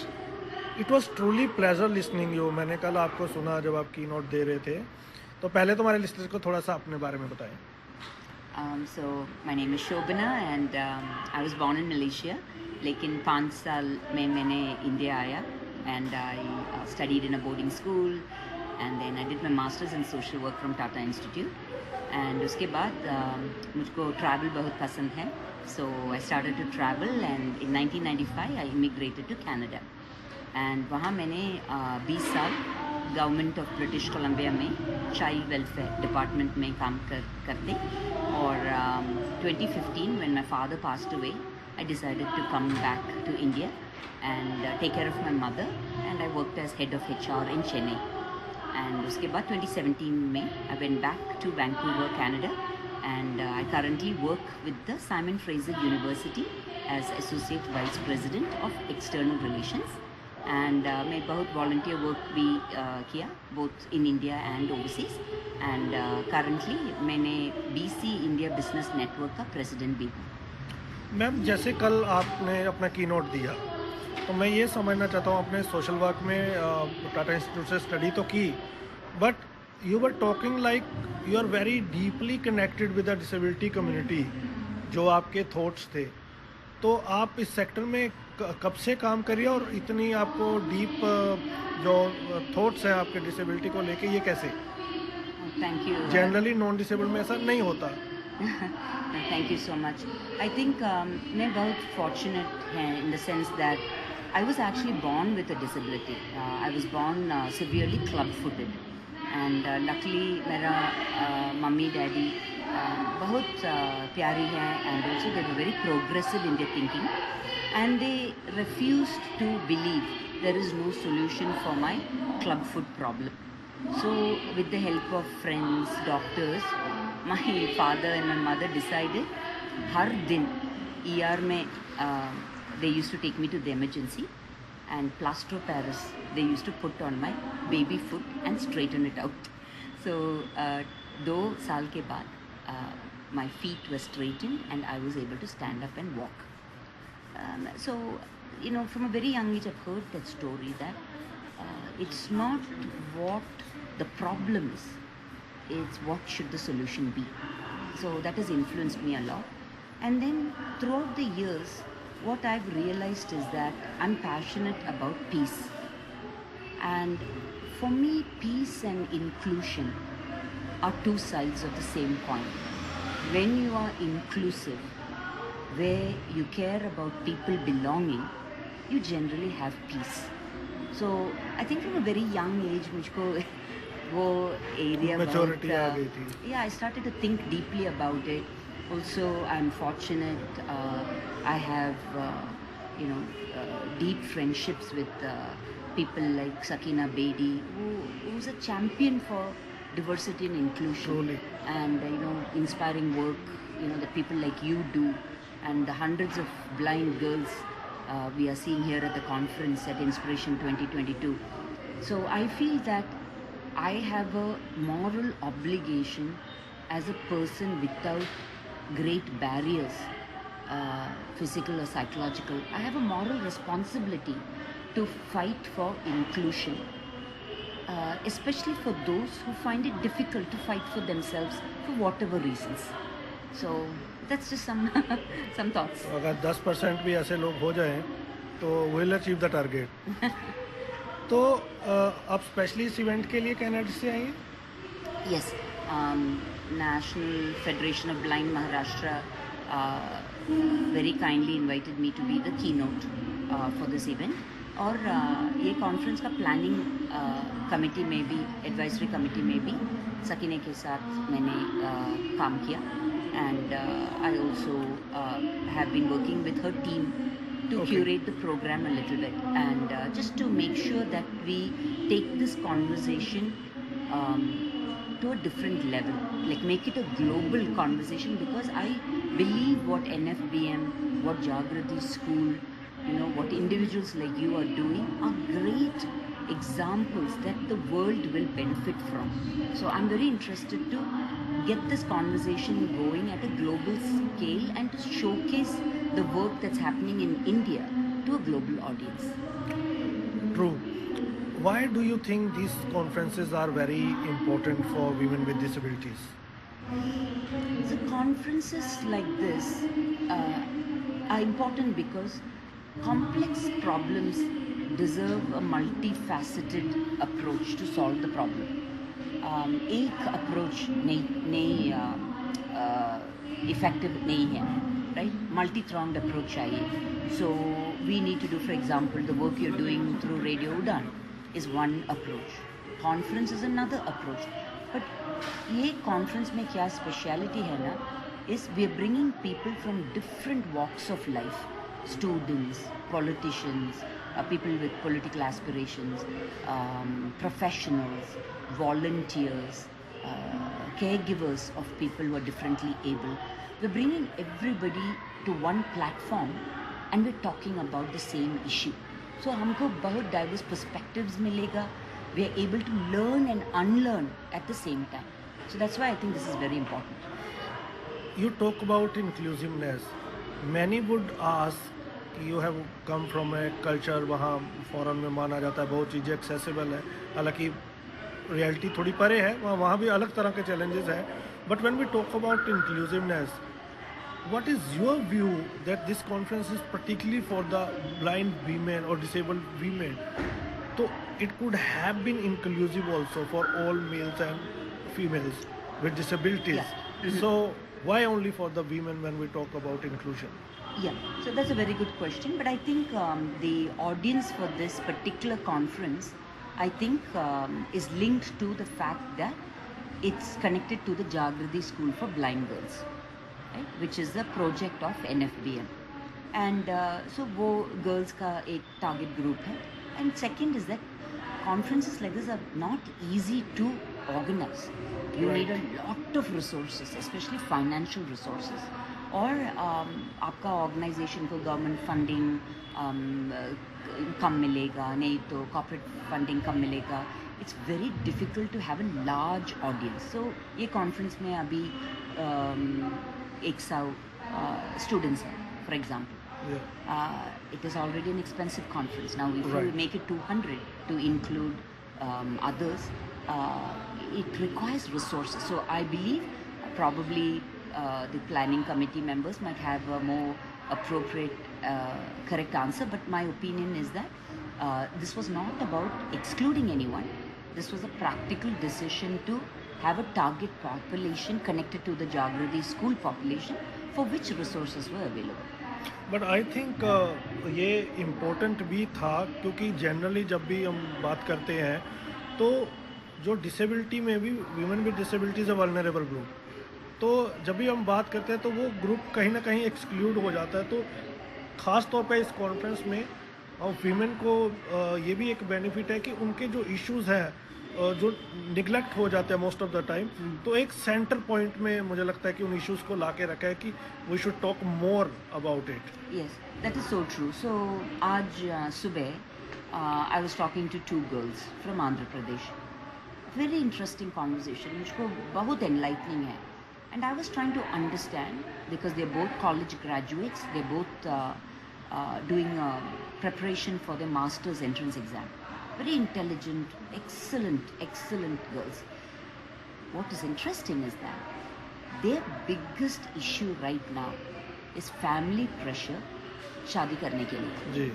It was truly pleasure listening you. मैंने कल आपको सुना जब आप की नोट दे रहे थे, तो पहले तो हमारे लिस्टर्स को थोड़ा सा अपने बारे में बताएं। So my name is Shobana and I was born in Malaysia. लेकिन 5 साल में मैंने इंडिया आया and I studied in a boarding school and then I did my masters in social work from Tata Institute. And उसके बाद मुझको travel बहुत पसंद है, so I started to travel and in 1995 I immigrated to Canada. And वहाँ मैंने 20 साल government of British Columbia में चाइल्ड वेलफेयर डिपार्टमेंट में काम करते, और 2015 when my father passed away I decided to come back to India and take care of my mother and I worked as head of HR in Chennai. And उसके बाद 2017 में I went back to Vancouver, Canada and I currently work with the Simon Fraser University as Associate Vice President of External Relations. And मैं बहुत volunteer work भी किया both in India and overseas. And currently मैंने BC India Business Network का president भी हूँ। Ma'am, जैसे कल आपने अपना की नोट दिया, तो मैं ये समझना चाहता हूँ, आपने सोशल वर्क में टाटा इंस्टीट्यूट से स्टडी तो की, but you were talking like you are very deeply connected with the disability community, जो आपके थॉट्स थे। तो आप इस सेक्टर में कब से काम करिए और इतनी आपको डीप जो थॉट्स हैं आपके डिसेबिलिटी को लेके, ये कैसे? Thank you. Generally non disabled में ऐसा नहीं होता। Thank you so much. I think मैं बहुत फॉर्चुनेट है in the sense that I was actually born with a disability. I was born severely club footed and luckily मेरा mummy daddy बहुत प्यारी हैं, and also they were very progressive in their thinking, and they refused to believe there is no solution for my club foot problem. So with the help of friends, doctors, my father and my mother decided har din ER mein they used to take me to the emergency, and plaster of Paris they used to put on my baby foot and straighten it out. So 2 saal ke baad my feet were straightened and I was able to stand up and walk. So, you know, from a very young age I've heard that story that it's not what the problem is, it's what should the solution be. So that has influenced me a lot. And then throughout the years, what I've realized is that I'm passionate about peace. And for me, peace and inclusion are two sides of the same coin. When you are inclusive, where you care about people belonging, you generally have peace. So I think from a very young age, मुझको वो area Maturity आ गई थी. yeah, I started to think deeply about it. Also, I'm fortunate. I have, deep friendships with people like Sakina Bedi, who's a champion for diversity and inclusion. Truly. And, inspiring work, that people like you do, and the hundreds of blind girls we are seeing here at the conference at Inspiration 2022. So I feel that I have a moral obligation as a person without great barriers, physical or psychological. I have a moral responsibility to fight for inclusion, especially for those who find it difficult to fight for themselves for whatever reasons. So that's just some some thoughts. अगर 10% भी ऐसे लोग हो जाएं तो will achieve the target. तो आप specially इस इवेंट के लिए कनाडा से आई हैं? Yes, National Federation of Blind Maharashtra very kindly invited me to be the keynote for this event. और ये कॉन्फ्रेंस का प्लानिंग कमेटी में भी, एडवाइजरी कमेटी में भी सकीने के साथ मैंने काम किया. And I also have been working with her team to curate the program a little bit, and just to make sure that we take this conversation to a different level, like make it a global conversation, because I believe what NFBM, what Jagrati School, what individuals like you are doing are great examples that the world will benefit from. So I'm very interested to get this conversation going at a global scale and to showcase the work that's happening in India to a global audience. True. Why do you think these conferences are very important for women with disabilities? So conferences like this are important because complex problems deserve a multifaceted approach to solve the problem. एक approach नहीं effective नहीं है, right? Multi pronged approach चाहिए. So we need to do, for example, the work you are doing through radio Udaan is one approach. Conference is another approach. But ये conference में क्या speciality है ना, is we are bringing people from different walks of life, students, politicians, people with political aspirations, professionals, volunteers, caregivers of people who are differently able. We're bringing everybody to one platform and we're talking about the same issue. So हमको बहुत diverse perspectives मिलेगा. We are able to learn and unlearn at the same time. So that's why I think this is very important. You talk about inclusiveness. Many would ask, you have come from a culture, वहाँ foreign में माना जाता है बहुत चीज़ें accessible है, हालांकि reality थोड़ी परे है, वहाँ भी अलग तरह के चैलेंजेस हैं. But when we talk about inclusiveness, what is your view that this conference is particularly for the blind women or disabled women? So it could have been inclusive also for all males and females with disabilities. Yeah. So why only for the women when we talk about inclusion? Yeah, so that's a very good question, but I think the audience for this particular conference, I think, is linked to the fact that it's connected to the Jagrati School for Blind Girls, right? Which is a project of NFBM. And so वो girls का एक target group है. And second is that conferences like this are not easy to organize. You need a lot of resources, especially financial resources. और आपका organization को government funding कम मिलेगा, नहीं तो corporate funding कम मिलेगा. It's very difficult to have a large audience. So ये conference में अभी 100 students हैं, for example. It is already an expensive conference. Now, if you make it 200 to include others, it requires resources. So I believe probably the planning committee members might have a more appropriate, correct answer. But my opinion is that this was not about excluding anyone. This was a practical decision to have a target population connected to the Jagrati school population for which resources were available. But I think ये important भी था, क्योंकि generally जब भी हम बात करते हैं तो जो डिसेबिलिटी में भी women with disabilities a vulnerable group, तो जब भी हम बात करते हैं तो वो ग्रुप कहीं ना कहीं एक्सक्लूड हो जाता है. तो ख़ास तौर पे इस कॉन्फ्रेंस में वीमेन को ये भी एक बेनिफिट है कि उनके जो इश्यूज़ हैं जो निगलेक्ट हो जाते हैं मोस्ट ऑफ द टाइम, तो एक सेंटर पॉइंट में मुझे लगता है कि उन इश्यूज़ को ला के रखा है कि we should talk more about it. Yes, that is so true. So आज सुबह I was talking to 2 girls from Andhra Pradesh. Very interesting conversation. मुझको बहुत enlightening है. And I was trying to understand, because they're both college graduates, they're both doing preparation for their master's entrance exam. Very intelligent, excellent girls. What is interesting is that their biggest issue right now is family pressure शादी करने के लिए. जी.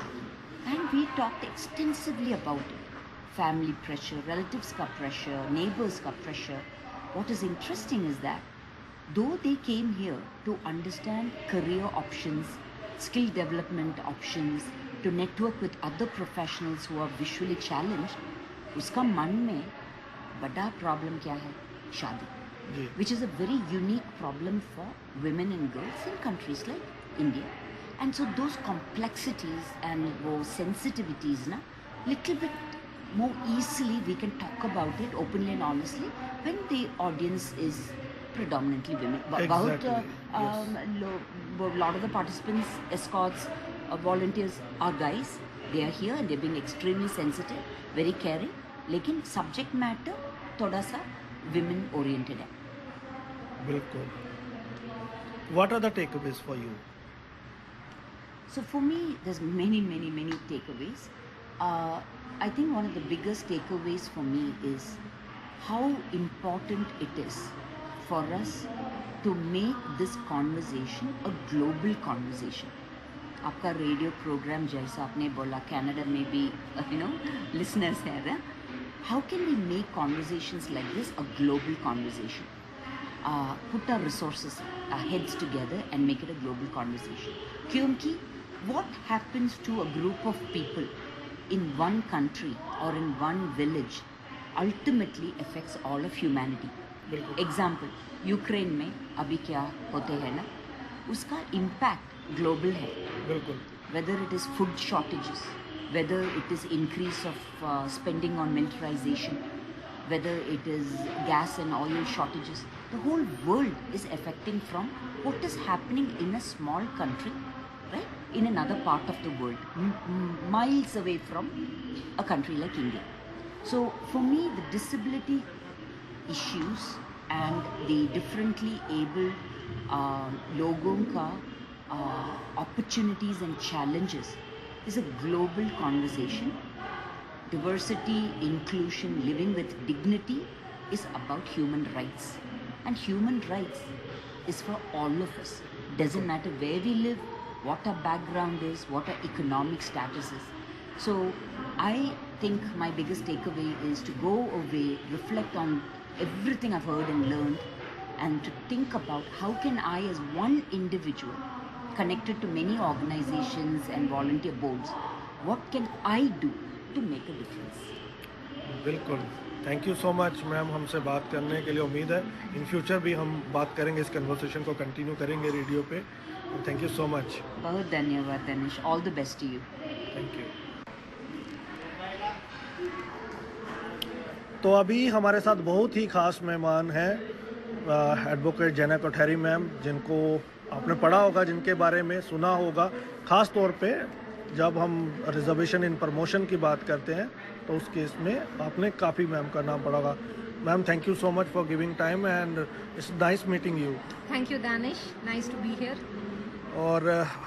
And we talked extensively about it. Family pressure, relatives का pressure, neighbors का pressure. What is interesting is that though they came here to understand career options, skill development options, to network with other professionals who are visually challenged, उसका मन में बड़ा problem क्या है? शादी. Which is a very unique problem for women and girls in countries like India. And so those complexities and वो sensitivities ना, little bit more easily we can talk about it openly and honestly when the audience is predominantly women. Exactly. A lot of the participants, escorts, volunteers are guys. They are here and they're being extremely sensitive, very caring. लेकिन subject matter थोड़ा सा women oriented है. बिल्कुल. What are the takeaways for you? So for me, there's many takeaways. I think one of the biggest takeaways for me is how important it is for us to make this conversation a global conversation. आपका radio programme जैसा आपने बोला, Canada में भी listeners है ना. How can we make conversations like this a global conversation? Put our resources, our heads together and make it a global conversation. क्योंकि what happens to a group of people in one country or in one village ultimately affects all of humanity. Example, Ukraine में अभी क्या होते हैं ना, उसका impact global है. Whether it is food shortages, whether it is increase of spending on militarization, whether it is gas and oil shortages, the whole world is affecting from what is happening in a small country, right, in another part of the world, miles away from a country like India. So for me, the disability issues and the differently abled लोगों का opportunities and challenges is a global conversation. Diversity, inclusion, living with dignity is about human rights. And human rights is for all of us. Doesn't matter where we live, what our background is, what our economic status is. So I think my biggest takeaway is to go away, reflect on everything I've heard and learned, and to think about how can I as one individual connected to many organizations and volunteer boards, what can I do to make a difference? बिल्कुल. Thank you so much ma'am हमसे बात करने के लिए। उम्मीद है in future भी हम बात करेंगे, इस कन्वर्सेशन को कंटिन्यू करेंगे रेडियो पे। Thank you so much. बहुत धन्यवाद Tanish, all the best to you. Thank you. तो अभी हमारे साथ बहुत ही खास मेहमान हैं एडवोकेट जेना कोठारी मैम, जिनको आपने पढ़ा होगा, जिनके बारे में सुना होगा। ख़ास तौर पे जब हम रिजर्वेशन इन प्रमोशन की बात करते हैं तो उस केस में आपने काफ़ी मैम का नाम पढ़ा होगा। Ma'am thank you so much for giving time and it's nice meeting you. Thank you Danish, nice to be here. और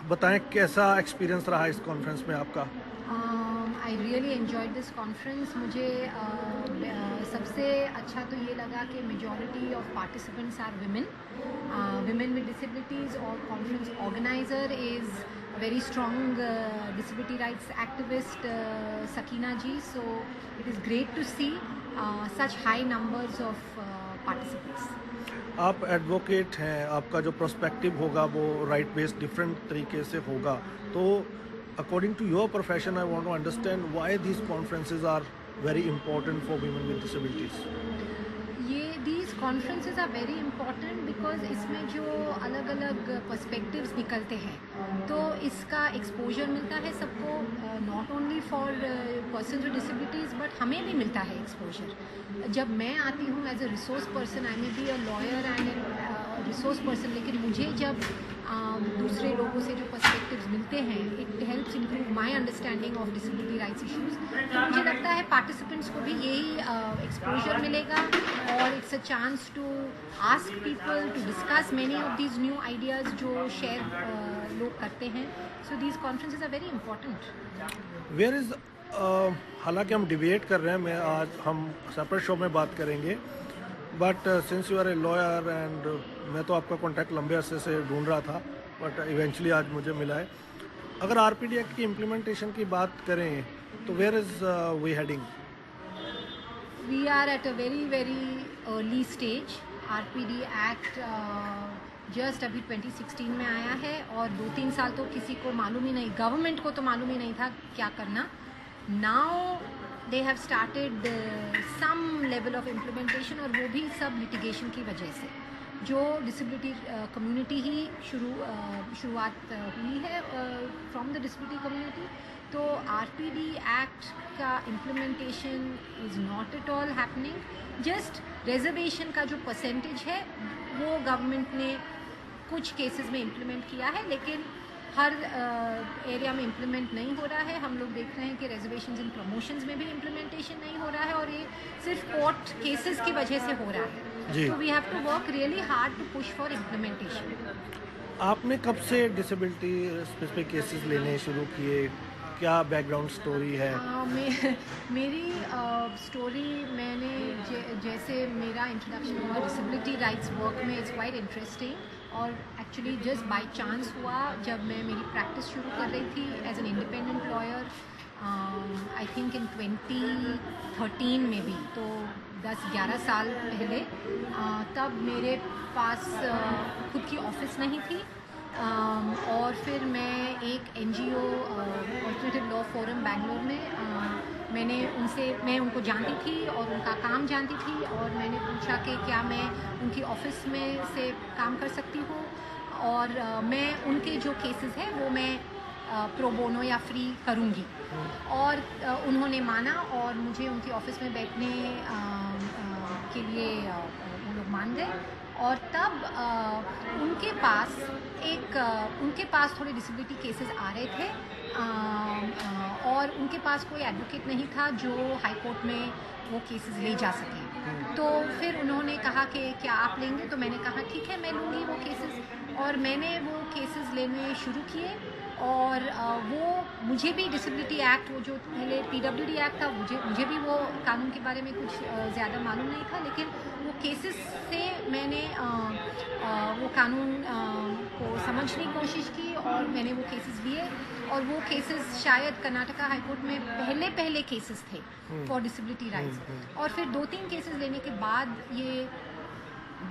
बताएं कैसा एक्सपीरियंस रहा इस कॉन्फ्रेंस में आपका? I really enjoyed this conference. मुझे सबसे अच्छा तो ये लगा कि majority of participants are women with disabilities, और conference organiser is very strong disability rights activist Sakina ji, so it is great to see such high numbers of participants. आप advocate हैं, आपका जो प्रोस्पेक्टिव होगा वो राइट बेस्ड डिफरेंट तरीके से होगा, तो according to your profession I want to understand why these conferences are very important for women with disabilities. These conferences are very important because इसमें जो अलग अलग पर्सपेक्टिव्स निकलते हैं तो इसका एक्सपोजर मिलता है सबको, not only for person with disabilities but हमें भी मिलता है एक्सपोजर। जब मैं आती हूँ as a resource person, I may be a lawyer and resource person, लेकिन मुझे जब दूसरे लोगों से जो पर्सपेक्टिव्स मिलते हैं it helps improve my understanding of disability rights issues. तो मुझे लगता है पार्टिसिपेंट्स को भी यही एक्सपोजर मिलेगा और it's a chance to ask people to discuss many of these new ideas जो शेयर लोग करते हैं। So these conferences are very important. Where is हालांकि हम डिबेट कर रहे हैं, मैं आज हम सेपरेट शो में बात करेंगे, but since you are a lawyer and मैं तो आपका कॉन्टैक्ट लंबे अरसे से ढूंढ रहा था बट इवेंचुअली आज मुझे मिला है। अगर आरपीडी एक्ट की इम्प्लीमेंटेशन की बात करें तो where is we heading? We are at a very early stage. RPD act just अभी 2016 में आया है और 2-3 साल तो किसी को मालूम ही नहीं, गवर्नमेंट को तो मालूम ही नहीं था क्या करना। Now they have started some level of implementation, और वो भी सब लिटिगेशन की वजह से। जो डिसेबिलिटी कम्युनिटी ही शुरुआत हुई है फ्रॉम द डिसेबिलिटी कम्युनिटी, तो आरपीडी एक्ट का implementation is not at all happening. Just reservation का जो परसेंटेज है वो गवर्नमेंट ने कुछ केसेस में इम्प्लीमेंट किया है, लेकिन हर एरिया में इम्प्लीमेंट नहीं हो रहा है। हम लोग देख रहे हैं कि रिजर्वेशंस इन प्रमोशंस में भी इम्प्लीमेंटेशन नहीं हो रहा है और ये सिर्फ कोर्ट केसेस की वजह से हो रहा है। तो we have to work really hard to push for implementation. आपने कब से डिसेबिलिटी स्पेसिफिक केसेस लेने शुरू किए? क्या बैकग्राउंड स्टोरी है? मेरी स्टोरी, मैंने जैसे मेरा इंट्रोडक्शन हुआ डिसेबिलिटी राइट्स वर्क में, इट्स क्वाइट इंटरेस्टिंग, और एक्चुअली जस्ट बाय चांस हुआ जब मैं मेरी प्रैक्टिस शुरू कर रही थी as an independent lawyer, I think in 2013 में भी, तो 10-11 साल पहले। तब मेरे पास खुद की ऑफिस नहीं थी, और फिर मैं एक NGO alternative law forum Bangalore में मैं उनको जानती थी और उनका काम जानती थी, और मैंने पूछा कि क्या मैं उनकी ऑफिस में से काम कर सकती हूँ, और मैं उनके जो केसेस हैं वो मैं प्रो बोनो या फ्री करूँगी। और उन्होंने माना और मुझे उनकी ऑफिस में बैठने के लिए वो लोग मान गए। और तब उनके पास थोड़े डिसेबिलिटी केसेस आ रहे थे, और उनके पास कोई एडवोकेट नहीं था जो हाई कोर्ट में वो केसेस ले जा सके। तो फिर उन्होंने कहा कि क्या आप लेंगे? तो मैंने कहा ठीक है, मैं लूँगी वो केसेस, और मैंने वो केसेस लेने शुरू किए। और वो मुझे भी डिसेबिलिटी एक्ट, वो जो पहले PWD एक्ट था, मुझे भी वो कानून के बारे में कुछ ज़्यादा मालूम नहीं था, लेकिन वो केसेस से मैंने वो कानून को समझने की कोशिश की और मैंने वो केसेस लिए। और वो केसेस शायद कर्नाटका हाई कोर्ट में पहले केसेस थे फॉर डिसेबिलिटी राइट्स। और फिर 2-3 केसेस लेने के बाद ये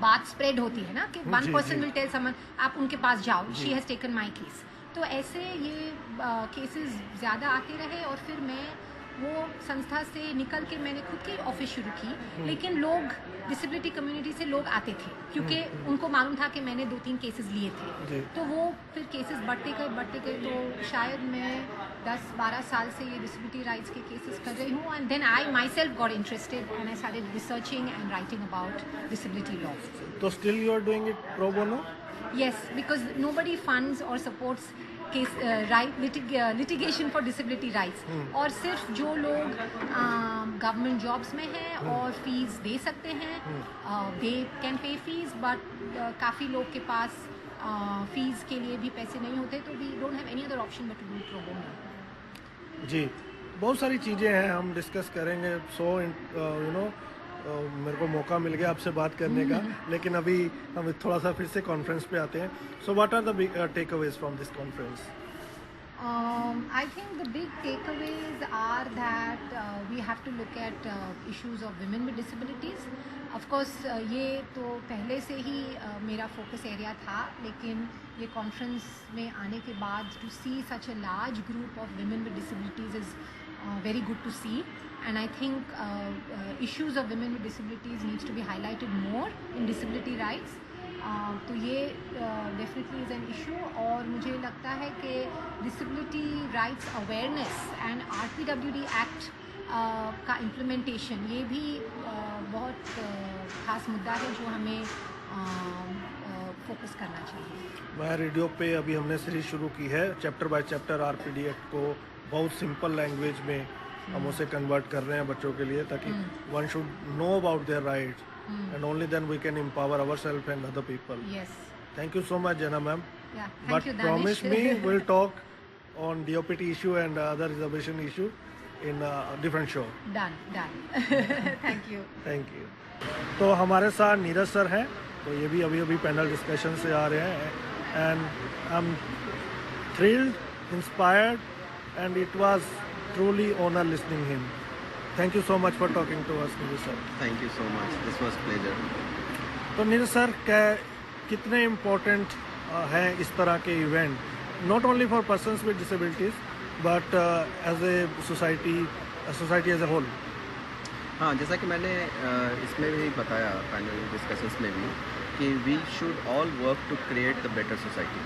बात स्प्रेड होती है ना कि one person will tell someone, आप उनके पास जाओ, she has taken my case. तो ऐसे ये केसेस ज़्यादा आते रहे, और फिर मैं वो संस्था से निकल के मैंने खुद की ऑफिस शुरू की, लेकिन लोग डिसेबिलिटी कम्युनिटी से लोग आते थे क्योंकि उनको मालूम था कि मैंने 2-3 केसेस लिए थे, तो वो फिर केसेस बढ़ते गए तो शायद मैं 10-12 साल से ये डिसेबिलिटी राइट्स के केसेस कर रही हूँ, and then I myself got interested and I started researching and writing about disability law. तो still you are doing it pro bono? Yes, because nobody funds or supports case litigation for disability rights. और सिर्फ जो लोग government jobs में हैं और fees दे सकते हैं, they can pay fees, but काफ़ी लोग के पास फीस के लिए भी पैसे नहीं होते, तो we don't have any other option but to do pro bono. जी, बहुत सारी चीज़ें हैं, हम डिस्कस करेंगे. सो मेरे को मौका मिल गया आपसे बात करने का, लेकिन अभी हम थोड़ा सा फिर से कॉन्फ्रेंस पे आते हैं. So what are the takeaways from this conference? I think the big takeaways are that we have to look at issues of women with disabilities. Of course, ये तो पहले से ही मेरा फोकस एरिया था, लेकिन ये कॉन्फ्रेंस में आने के बाद to see such a large group of women with disabilities is very good to see, and I think issues of women with disabilities needs to be highlighted more in disability rights. तो ये definitely is an issue, और मुझे लगता है कि disability rights awareness and RPWD act का implementation, ये भी बहुत ख़ास मुद्दा है जो हमें फोकस करना चाहिए. मैं रेडियो पे अभी हमने सीरीज शुरू की है, chapter by chapter RPD act को बहुत सिंपल लैंग्वेज में हम उसे कन्वर्ट कर रहे हैं बच्चों के लिए, ताकि one should know about their rights. And only then we can empower ourselves and other people. Yes. Thank you so much, Jana ma'am. Yeah, thank but you, Danish. promise me we'll talk on DOPT issue and other reservation issue in a different show. Done. Thank you. Thank you. तो हमारे साथ Neeraj sir हैं, तो ये भी अभी panel discussion से आ रहे हैं, and I'm thrilled, inspired, and it was truly honor listening him. Thank you so much for talking to us, Neeraj sir. Thank you so much. This was pleasure. तो नीरज सर, कितने इम्पोर्टेंट हैं इस तरह के event, not only for persons with disabilities but as a society as a whole? हाँ, जैसा कि मैंने इसमें भी बताया पैनल डिस्कशंस में भी, कि we should all work to create the better society.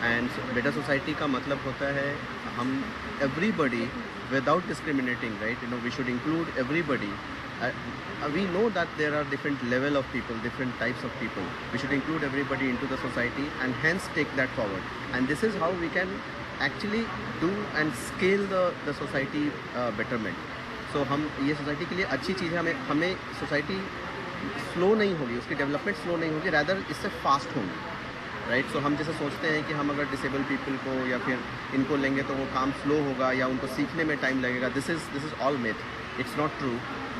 And better society का मतलब होता है हम everybody without discriminating, right? We should include everybody. We know that there are different level of people, different types of people. We should include everybody into the society and hence take that forward. And this is how we can actually do and scale the society betterment. So हम ये society के लिए अच्छी चीज़ है, हमें society slow नहीं होगी, उसकी development slow नहीं होगी, rather इससे fast होगी. राइट. सो हम जैसे सोचते हैं कि हम अगर डिसेबल पीपल को या फिर इनको लेंगे तो वो काम स्लो होगा या उनको सीखने में टाइम लगेगा. This is all myth. It's not true.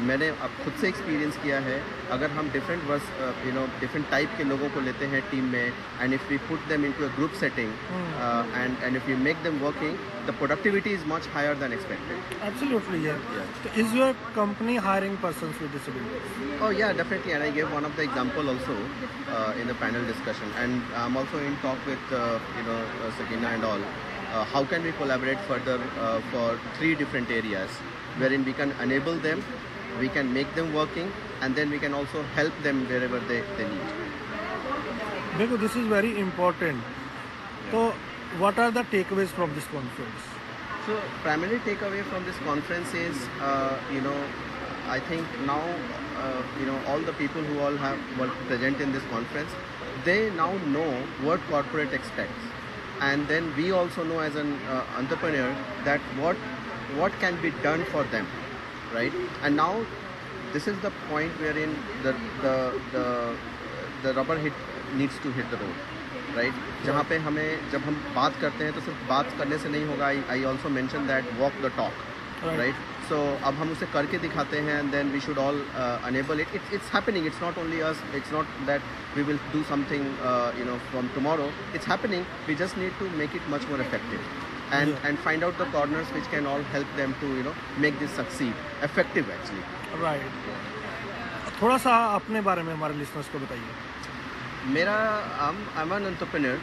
मैंने अब खुद से एक्सपीरियंस किया है. अगर हम डिफरेंट टाइप के लोगों को लेते हैं टीम में, and if we put them into a group setting and if you make them working, the productivity is much higher than expected. Absolutely. Is your company hiring persons with disabilities? Oh yeah, definitely, and I gave one of the example also in the panel discussion, and I'm also in talk with Sakina and all. How can we collaborate further for 3 different areas wherein we can enable them, we can make them working, and then we can also help them wherever they need. देखो, this is very important. So what are the takeaways from this conference? So primary takeaway from this conference is I think now all the people who all were present in this conference, they now know what corporate expects, and then we also know as an entrepreneur that what can be done for them, right? And now this is the point wherein the rubber needs to hit the road, right? जहाँ पे हमें जब हम बात करते हैं तो सिर्फ बात करने से नहीं होगा. I also mentioned that walk the talk, right? So अब हम उसे करके दिखाते हैं, and then we should all enable it. It's happening. It's not only us. It's not that we will do something from tomorrow. It's happening. We just need to make it much more effective, and find out the corners which can all help them to make this succeed effective actually. Right. थोड़ा सा अपने बारे में हमारे listeners को बताइए. मेरा I'm an entrepreneur,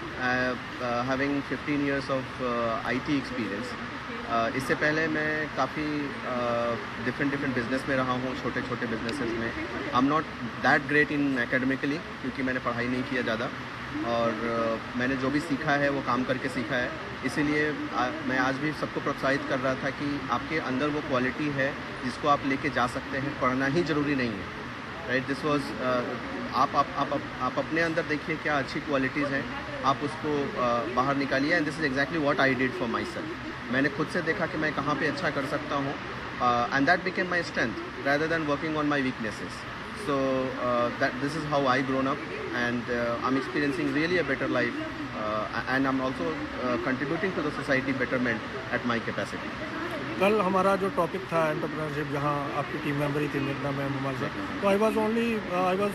having 15 years of IT experience. इससे पहले मैं काफ़ी डिफरेंट बिजनेस में रहा हूँ, छोटे छोटे बिजनेसेस में. I am not that great in academically, क्योंकि मैंने पढ़ाई नहीं किया ज़्यादा, और मैंने जो भी सीखा है वो काम करके सीखा है. इसीलिए मैं आज भी सबको प्रोत्साहित कर रहा था कि आपके अंदर वो क्वालिटी है जिसको आप लेके जा सकते हैं. पढ़ना ही ज़रूरी नहीं है, राइट. दिस वाज आप अपने अंदर देखिए क्या अच्छी क्वालिटीज़ हैं, आप उसको बाहर निकालिए. And this is exactly what I did for my self. मैंने खुद से देखा कि मैं कहाँ पे अच्छा कर सकता हूँ, and that became my strength rather than working on my weaknesses. So this is how I grown up, and I'm experiencing really a better life, and I'm also contributing to the society betterment at my capacity. कल हमारा जो topic था entrepreneurship, जहाँ आपकी team member ही थी मेघना ma'am हमारे साथ, तो I was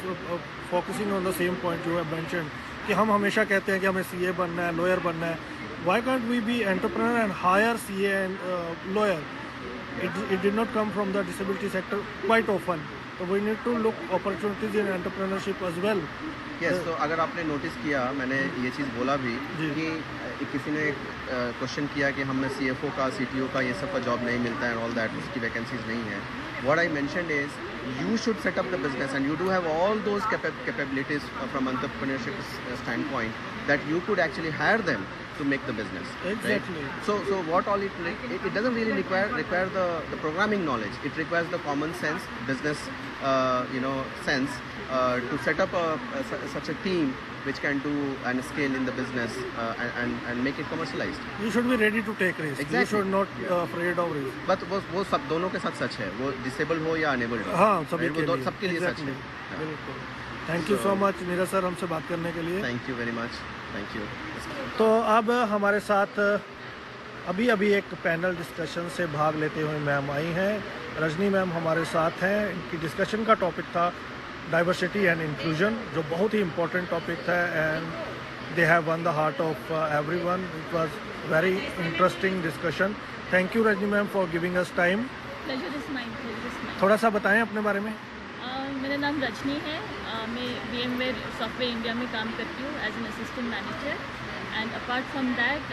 focusing on the same point you have mentioned कि हम हमेशा कहते हैं कि हमें सीए बनना है, लॉयर बनना है. Why can't we be entrepreneur and hire CA and lawyer? It did not come from the disability sector quite often. So we need to look opportunities in entrepreneurship as well. Yes, तो अगर आपने notice किया, मैंने ये चीज़ बोला भी कि किसी ने क्वेश्चन किया कि हमें CFO का, CTO का, ये सब का जॉब नहीं मिलता है, ऑल दैट, उसकी वैकेंसीज नहीं है. What I mentioned is you should set up the business, and you do have all those capabilities from entrepreneurship standpoint that you could actually hire them to make the business. Exactly. Right? So what all it doesn't really require the programming knowledge. It requires the common sense, business sense to set up such a team which can do and scale in the business and make it commercialized. You should be ready to take risks. Exactly. You should not afraid of risk. But वो सब दोनों के साथ सच है, वो disable हो या enable हो. हाँ, सभी right? के लिए. सबके लिए सच है. बिल्कुल. Thank you so much Neeraj sir हमसे बात करने के लिए. Thank you very much. Thank you. तो अब हमारे साथ अभी एक पैनल डिस्कशन से भाग लेते हुए मैम आई हैं. रजनी मैम हमारे साथ हैं. इनकी डिस्कशन का टॉपिक था डाइवर्सिटी एंड इंक्लूजन, जो बहुत ही इम्पोर्टेंट टॉपिक था, and they have one the heart of everyone. It was very interesting discussion. Thank you Rajni ma'am for giving us time. थोड़ा सा बताएं अपने बारे में. मेरा नाम रजनी है. मैं VMware सॉफ्टवेयर इंडिया में काम करती हूँ as an assistant manager. And apart from that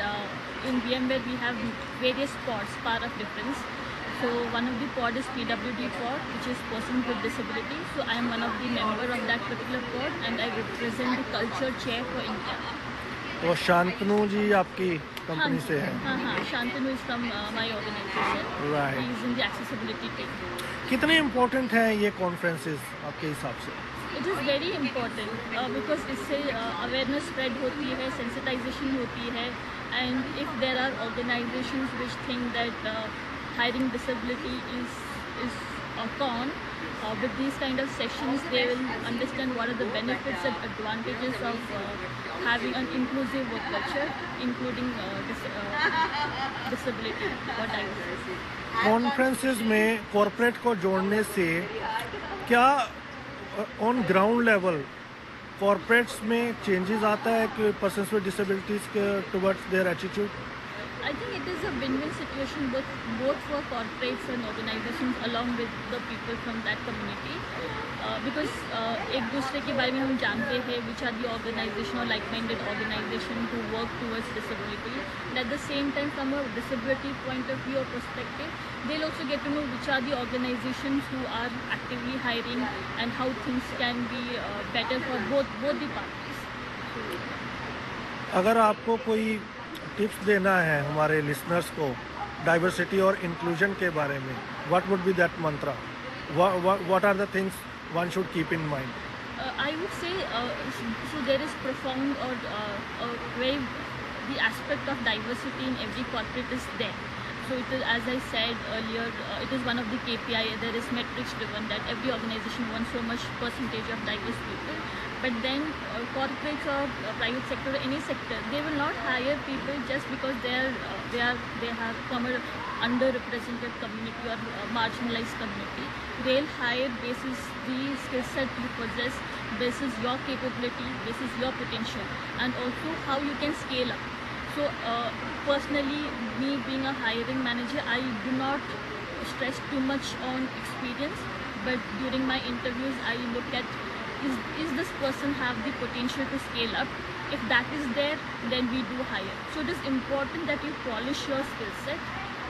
in VMware we have various pods, part of difference. So one of the pod is PWD pod, which is person with disability. So I am one of the member of that particular pod, and I represent the culture chair for India. तो शांतनु जी आपकी company से है? हाँ, Shantanu is from my organization. Right. He is in the accessibility team. कितने important हैं ये conferences आपके हिसाब से? It is very important because इससे अवेयरनेस स्प्रेड होती है, सेंसिटाइजेशन होती है. And if there are organizations which think that hiring disability is a con, with these kind of sessions they will understand what are the benefits and advantages of having an inclusive work culture, including disability or diversity. Conferences में corporate को जोड़ने से क्या on ground level corporates में changes आता है कि persons with disabilities के towards their attitude? I think it is a win-win situation both for corporates and organizations along with the people from that community, because एक दूसरे के बारे में हम जानते हैं which are the organization or like-minded organization who work towards disability. And at the same time, from a disability point of view or perspective, they'll also get to know which are the organizations who are actively hiring and how things can be better for both the parties. अगर आपको कोई tips देना है हमारे listeners को diversity और inclusion के बारे में, what would be that mantra? What are the things one should keep in mind? I would say so there is profound or very the aspect of diversity in every corporate is there. So it is, as I said earlier, it is one of the KPI. There is metrics driven that every organization wants so much percentage of diverse people. But then corporates or private sector or any sector, they will not hire people just because they have come an underrepresented community or marginalized community. They'll hire basis the skill set you possess, basis your capability, basis your potential, and also how you can scale up. So personally, me being a hiring manager, I do not stress too much on experience, but during my interviews I look at is this person have the potential to scale up? If that is there, then we do hire. So it is important that you polish your skill set.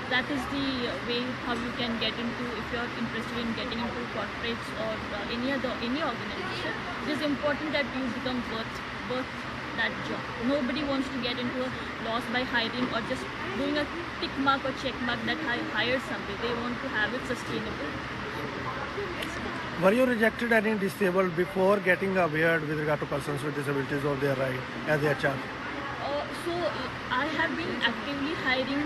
That is the way how you can get into, if you're interested in getting into corporates or any organization. It is important that you become worth that job. Nobody wants to get into a loss by hiring or just doing a tick mark or check mark that I hired somebody. They want to have it sustainable. Were you rejected any disabled before getting aware with regard to persons with disabilities or their right as HR? So I have been actively hiring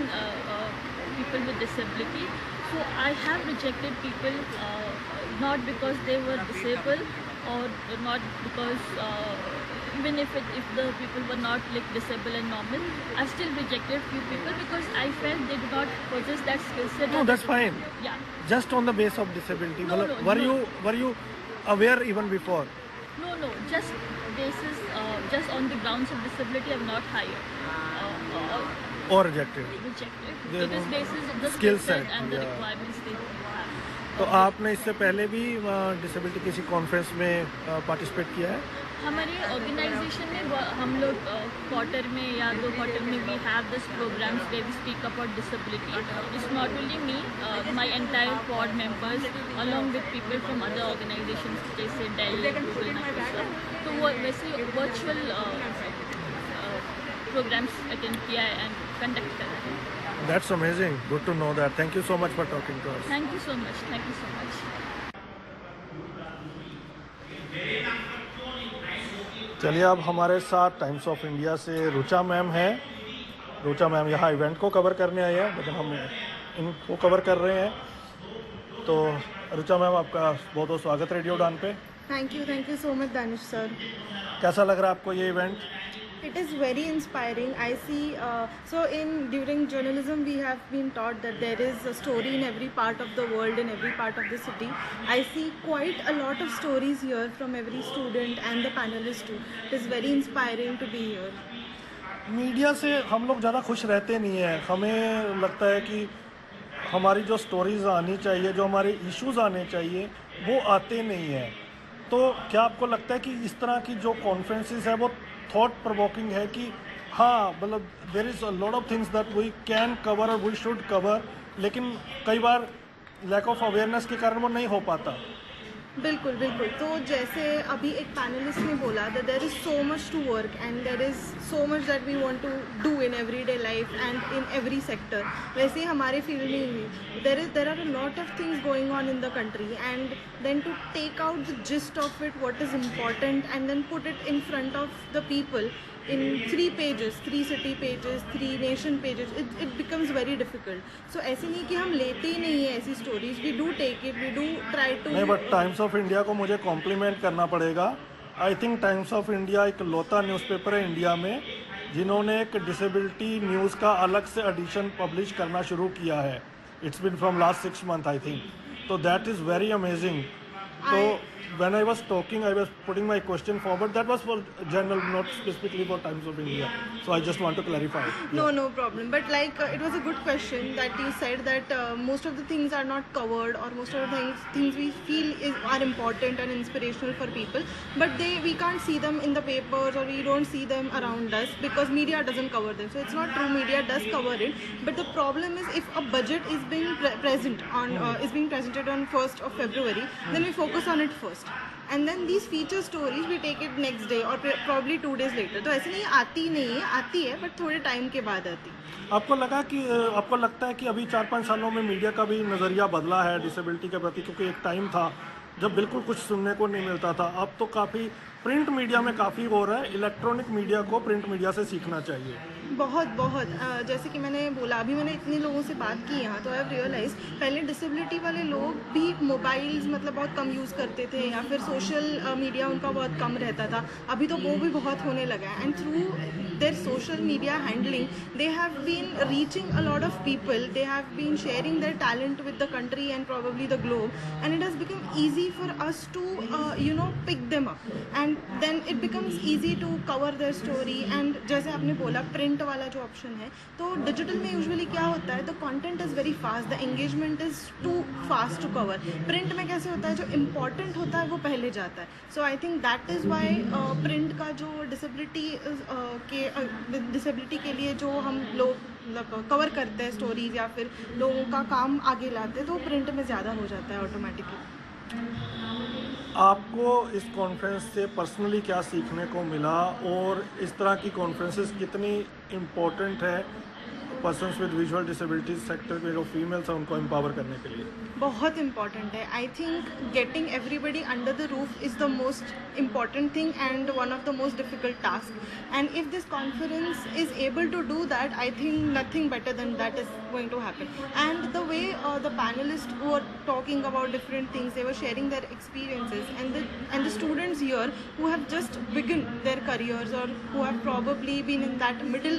people with disability. So I have rejected people not because they were disabled or not because even if the people were not like disabled and normal, I still rejected few people because I felt they did not possess that skill set. No, that's fine. Yeah. Just on the base of disability. No, were you aware even before? No. Just basis, just on the grounds of disability, I'm not hired. Or rejected? Rejected. It is basis the skill set and the requirements they have. तो आपने इससे पहले भी disability किसी conference में participate किया है? हमारे ऑर्गेनाइजेशन में हम लोग क्वार्टर में या 2 क्वार्टर में we have this programs where we speak about disability. It's not only me, my entire quad members along with people from other organizations जैसे डेल, गूगल, माइक्रोसॉफ्ट. तो वो वैसे वर्चुअल प्रोग्राम्स अटेंड किया है and conduct कर रहे हैं. That's amazing. Good to know that. Thank you so much for talking to us. Thank you so much. Thank you so much. चलिए अब हमारे साथ टाइम्स ऑफ इंडिया से रुचा मैम है. रुचा मैम यहाँ इवेंट को कवर करने आई है, मतलब हम इनको कवर कर रहे हैं. तो रुचा मैम आपका बहुत बहुत स्वागत रेडियो उड़ान पे. Thank you so much Danish sir. कैसा लग रहा है आपको ये event? It is very inspiring. I see, during journalism we have been taught that there is a story in every part of the world, in every part of the city. I see quite a lot of stories here from every student and the panelists too. It is very inspiring to be here. Media से हम लोग ज़्यादा खुश रहते नहीं हैं. हमें लगता है कि हमारी जो स्टोरीज़ आनी चाहिए, जो हमारे इश्यूज़ आने चाहिए, वो आते नहीं हैं. तो क्या आपको लगता है कि इस तरह की जो कॉन्फ्रेंसेस है वो थॉट प्रोवोकिंग है कि हाँ, मतलब there is a lot of things that we can cover और वी शुड कवर, लेकिन कई बार लैक ऑफ अवेयरनेस के कारण वो नहीं हो पाता? बिल्कुल. तो जैसे अभी एक पैनलिस्ट ने बोला that there is so much to work and there is so much that we want to do in everyday life and in every sector. वैसे हमारे फील्ड में ही there are a lot of things going on in the country and then to take out the gist of it, what is important, and then put it in front of the people in 3 pages, 3 city pages, 3 nation pages, it becomes very difficult. So ऐसे नहीं कि हम लेते ही नहीं है ऐसी stories, we do take it, we do try to. नहीं, but times of India को मुझे कॉम्प्लीमेंट करना पड़ेगा. I think times of India एक लौता न्यूज़पेपर है इंडिया में जिन्होंने एक डिसेबिलिटी न्यूज़ का अलग से एडिशन पब्लिश करना शुरू किया है. It's been from last 6 months I think. तो दैट इज़ वेरी अमेजिंग. तो when I was talking, I was putting my question forward. That was for general, not specifically for Times of India. So I just want to clarify. No problem. But it was a good question that you said that most of the things are not covered, or most of the things we feel are important and inspirational for people. But we can't see them in the papers, or we don't see them around us because media doesn't cover them. So it's not true. Media does cover it. But the problem is if a budget is being is being presented on 1st of February, then we focus on it first. And then these feature stories we take it next day or probably 2 days later. तो ऐसे नहीं आती है but थोड़े time के बाद आती. आपको लगता है कि अभी 4-5 सालों में मीडिया का भी नज़रिया बदला है डिसेबिलिटी के प्रति? क्योंकि एक टाइम था जब बिल्कुल कुछ सुनने को नहीं मिलता था. अब तो काफ़ी प्रिंट मीडिया में काफ़ी हो रहा है. इलेक्ट्रॉनिक मीडिया को प्रिंट मीडिया से सीखना चाहिए. बहुत जैसे कि मैंने बोला, अभी मैंने इतने लोगों से बात की यहाँ, तो आई हैव रियलाइज पहले डिसेबिलिटी वाले लोग भी मोबाइल्स मतलब बहुत कम यूज़ करते थे या फिर सोशल मीडिया उनका बहुत कम रहता था. अभी तो वो भी बहुत होने लगा है. And through their social media handling they have been reaching a lot of people. They have been sharing their talent with the country and probably the globe, and it has become easy for us to pick them up. And then it becomes easy to cover their story. And जैसे आपने बोला print वाला जो option है, तो digital में usually क्या होता है, the content is very fast, the engagement is too fast to cover. Print में कैसे होता है, जो important होता है वो पहले जाता है. So I think that is why print का जो disability के लिए जो हम लोग कवर करते हैं स्टोरीज या फिर लोगों का काम आगे लाते हैं, तो प्रिंट में ज़्यादा हो जाता है ऑटोमेटिकली. आपको इस कॉन्फ्रेंस से पर्सनली क्या सीखने को मिला और इस तरह की कॉन्फ्रेंसेस कितनी इम्पोर्टेंट है persons with visual disabilities sector के जो फीमेल्स हैं उनको एम्पावर करने के लिए? बहुत इम्पॉर्टेंट है. I think getting everybody under the roof is the most important thing and one of the most difficult task. And if this conference is able to do that, I think nothing better than that is going to happen. And the way the panelists were talking about different things, they were sharing their experiences, and the students here who have just begun their careers or who have probably been in that middle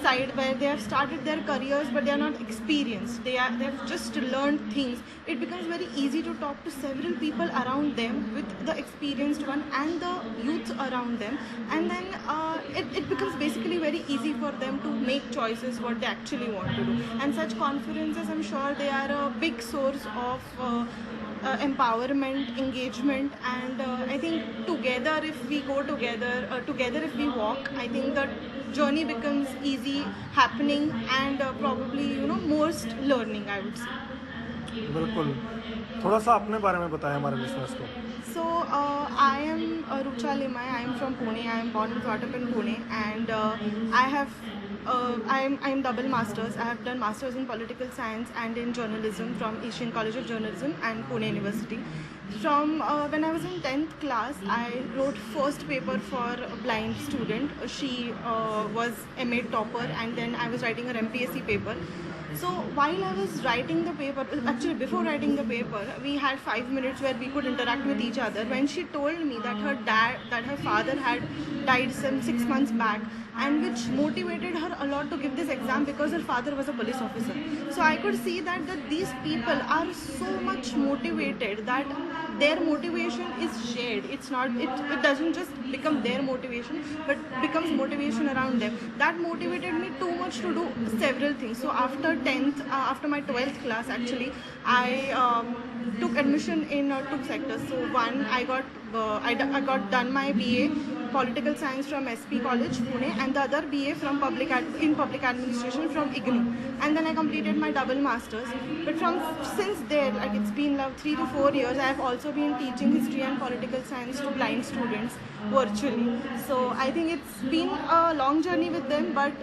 side where they have started their careers but they are not experienced, they have just learned things. It becomes very easy to talk to several people around them, with the experienced one and the youth around them, and then it becomes basically very easy for them to make choices what they actually want to do. And such conferences, I'm sure they are a big source of empowerment, engagement, and I think together if we go together, together if we walk, I think the journey becomes easy happening and probably most learning, I would say. बिल्कुल. थोड़ा सा अपने बारे में बताएं हमारे listeners को. So I am Rucha Limai. I am from Pune. I am born and brought up in Pune, and I am double masters. I have done masters in political science and in journalism from Asian College of Journalism and Pune University. From when I was in 10th class, I wrote first paper for a blind student. She was MA topper, and then I was writing her MPSC paper. So while I was writing the paper, actually before writing the paper, we had 5 minutes where we could interact with each other. When she told me that her father had died some 6 months back, and which motivated her a lot to give this exam because her father was a police officer. So I could see that these people are so much motivated that their motivation is shared. It's not, it doesn't just become their motivation, but becomes motivation around them. That motivated me too much to do several things. So after 10th, after my 12th class actually, I took admission in 2 sectors. So one, I got done my BA Political Science from SP College, Pune, and the other BA from Public Administration from IGNOU. And then I completed my double masters. But since there, like it's been 3 to 4 years, I have also been teaching history and political science to blind students virtually. So I think it's been a long journey with them, but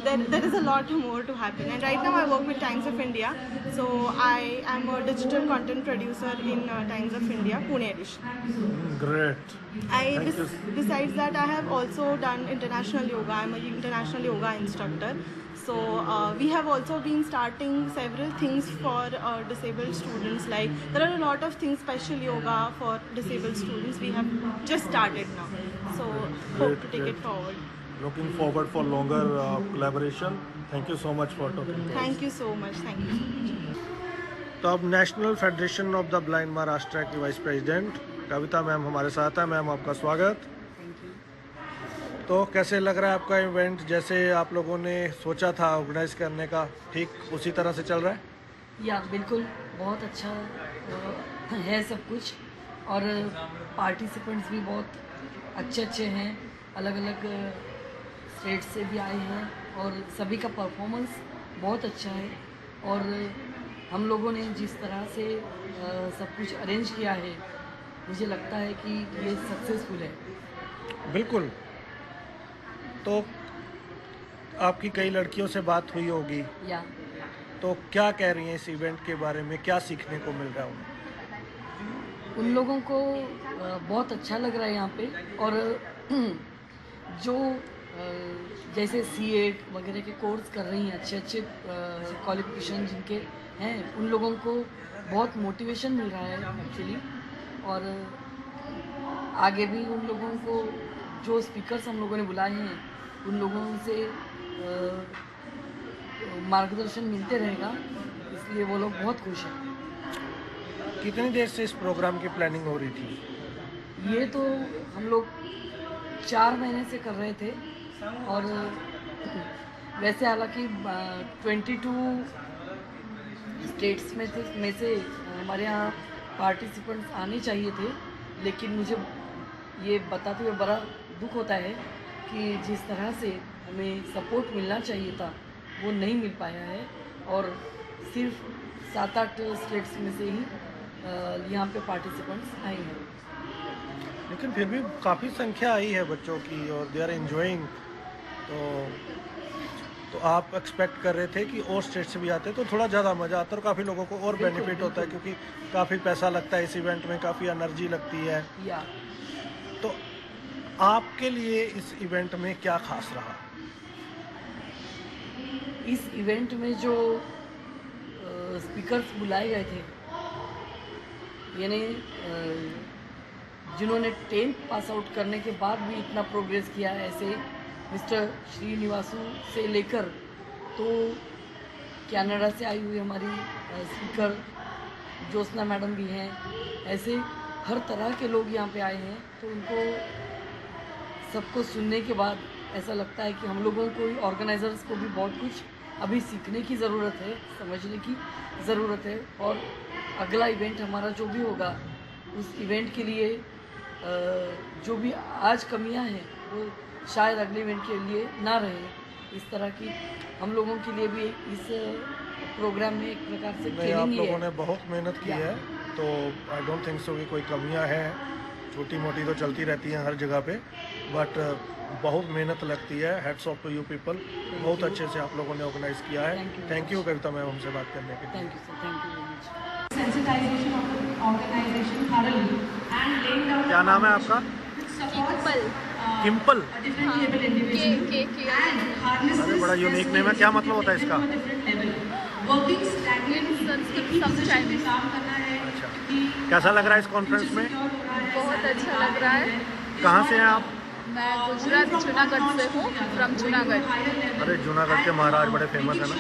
there is a lot more to happen. And right now I work with Times of India. So I am a digital content producer in Times of India, Pune edition. Great. Besides that, I have also done international yoga. I'm an international yoga instructor. So we have also been starting several things for disabled students. Like there are a lot of things, special yoga for disabled students. We have just started now. So hope to take it forward. Looking forward for longer collaboration. Thank you so much for talking to us. Thank you so much. Thank you so much. तो अब national federation of the blind Maharashtra की vice president कविता ma'am हमारे साथ है. Ma'am आपका स्वागत. तो कैसे लग रहा है आपका इवेंट? जैसे आप लोगों ने सोचा था ऑर्गेनाइज करने का, ठीक उसी तरह से चल रहा है? या बिल्कुल बहुत अच्छा है सब कुछ, और पार्टिसिपेंट्स भी बहुत अच्छे हैं, अलग अलग स्टेट से भी आए हैं, और सभी का परफॉर्मेंस बहुत अच्छा है. और हम लोगों ने जिस तरह से सब कुछ अरेंज किया है, मुझे लगता है कि ये सक्सेसफुल है. बिल्कुल. तो आपकी कई लड़कियों से बात हुई होगी, या तो क्या कह रही हैं इस इवेंट के बारे में? क्या सीखने को मिल रहा है उन्हें? उन लोगों को बहुत अच्छा लग रहा है यहाँ पे. और जो जैसे C8 वगैरह के कोर्स कर रही हैं, अच्छे क्वालिफिकेशन जिनके हैं, उन लोगों को बहुत मोटिवेशन मिल रहा है एक्चुअली. और आगे भी उन लोगों को जो स्पीकर्स हम लोगों ने बुलाए हैं, उन लोगों से मार्गदर्शन मिलते रहेगा, इसलिए वो लोग बहुत खुश हैं. कितनी देर से इस प्रोग्राम की प्लानिंग हो रही थी? ये तो हम लोग 4 महीने से कर रहे थे और वैसे हालांकि 22 स्टेट्स में से हमारे यहाँ पार्टिसिपेंट्स आने चाहिए थे, लेकिन मुझे ये बताते हुए बड़ा दुख होता है कि जिस तरह से हमें सपोर्ट मिलना चाहिए था वो नहीं मिल पाया है और सिर्फ 7-8 स्टेट्स में से ही यहाँ पे पार्टिसिपेंट्स आए हैं। लेकिन फिर भी काफ़ी संख्या आई है बच्चों की और दे आर एंजॉइंग। तो आप एक्सपेक्ट कर रहे थे कि और स्टेट से भी आते तो थोड़ा ज़्यादा मज़ा आता और काफ़ी लोगों को और बेनिफिट होता है, क्योंकि काफ़ी पैसा लगता है इस इवेंट में, काफ़ी एनर्जी लगती है। तो आपके लिए इस इवेंट में क्या खास रहा? इस इवेंट में जो स्पीकर्स बुलाए गए थे, यानी जिन्होंने 10th पास आउट करने के बाद भी इतना प्रोग्रेस किया है, ऐसे मिस्टर श्रीनिवासु से लेकर तो कनाडा से आई हुई हमारी स्पीकर ज्योत्सना मैडम भी हैं, ऐसे हर तरह के लोग यहाँ पे आए हैं। तो उनको सबको सुनने के बाद ऐसा लगता है कि हम लोगों को, ऑर्गेनाइजर्स को भी बहुत कुछ अभी सीखने की ज़रूरत है, समझने की ज़रूरत है। और अगला इवेंट हमारा जो भी होगा, उस इवेंट के लिए जो भी आज कमियां हैं वो शायद अगले इवेंट के लिए ना रहे। इस तरह की हम लोगों के लिए भी इस प्रोग्राम में एक प्रकार से नहीं, आप लोगों ने बहुत मेहनत की है, तो आई डोंट थिंक सो कि कोई कमियां हैं। छोटी मोटी तो चलती रहती हैं हर जगह पे, बट बहुत मेहनत लगती है। Hats off to you people, बहुत अच्छे से आप लोगों ने ऑर्गेनाइज किया है। थैंक यू कविता मैम हमसे बात करने के लिए। Thank you sir, thank you very much. Sensitization of the organization thoroughly and laying down. क्या नाम है आपका? किम्पल। अरे बड़ा यूनिक नेम है, क्या मतलब होता है इसका? अच्छा, कैसा लग रहा है इस कॉन्फ्रेंस में? बहुत अच्छा लग रहा है। कहाँ से हैं आप? मैं गुजरात जूनागढ़ से हूँ, फ्रॉम जूनागढ़। अरे जूनागढ़ के महाराज बड़े फेमस है ना।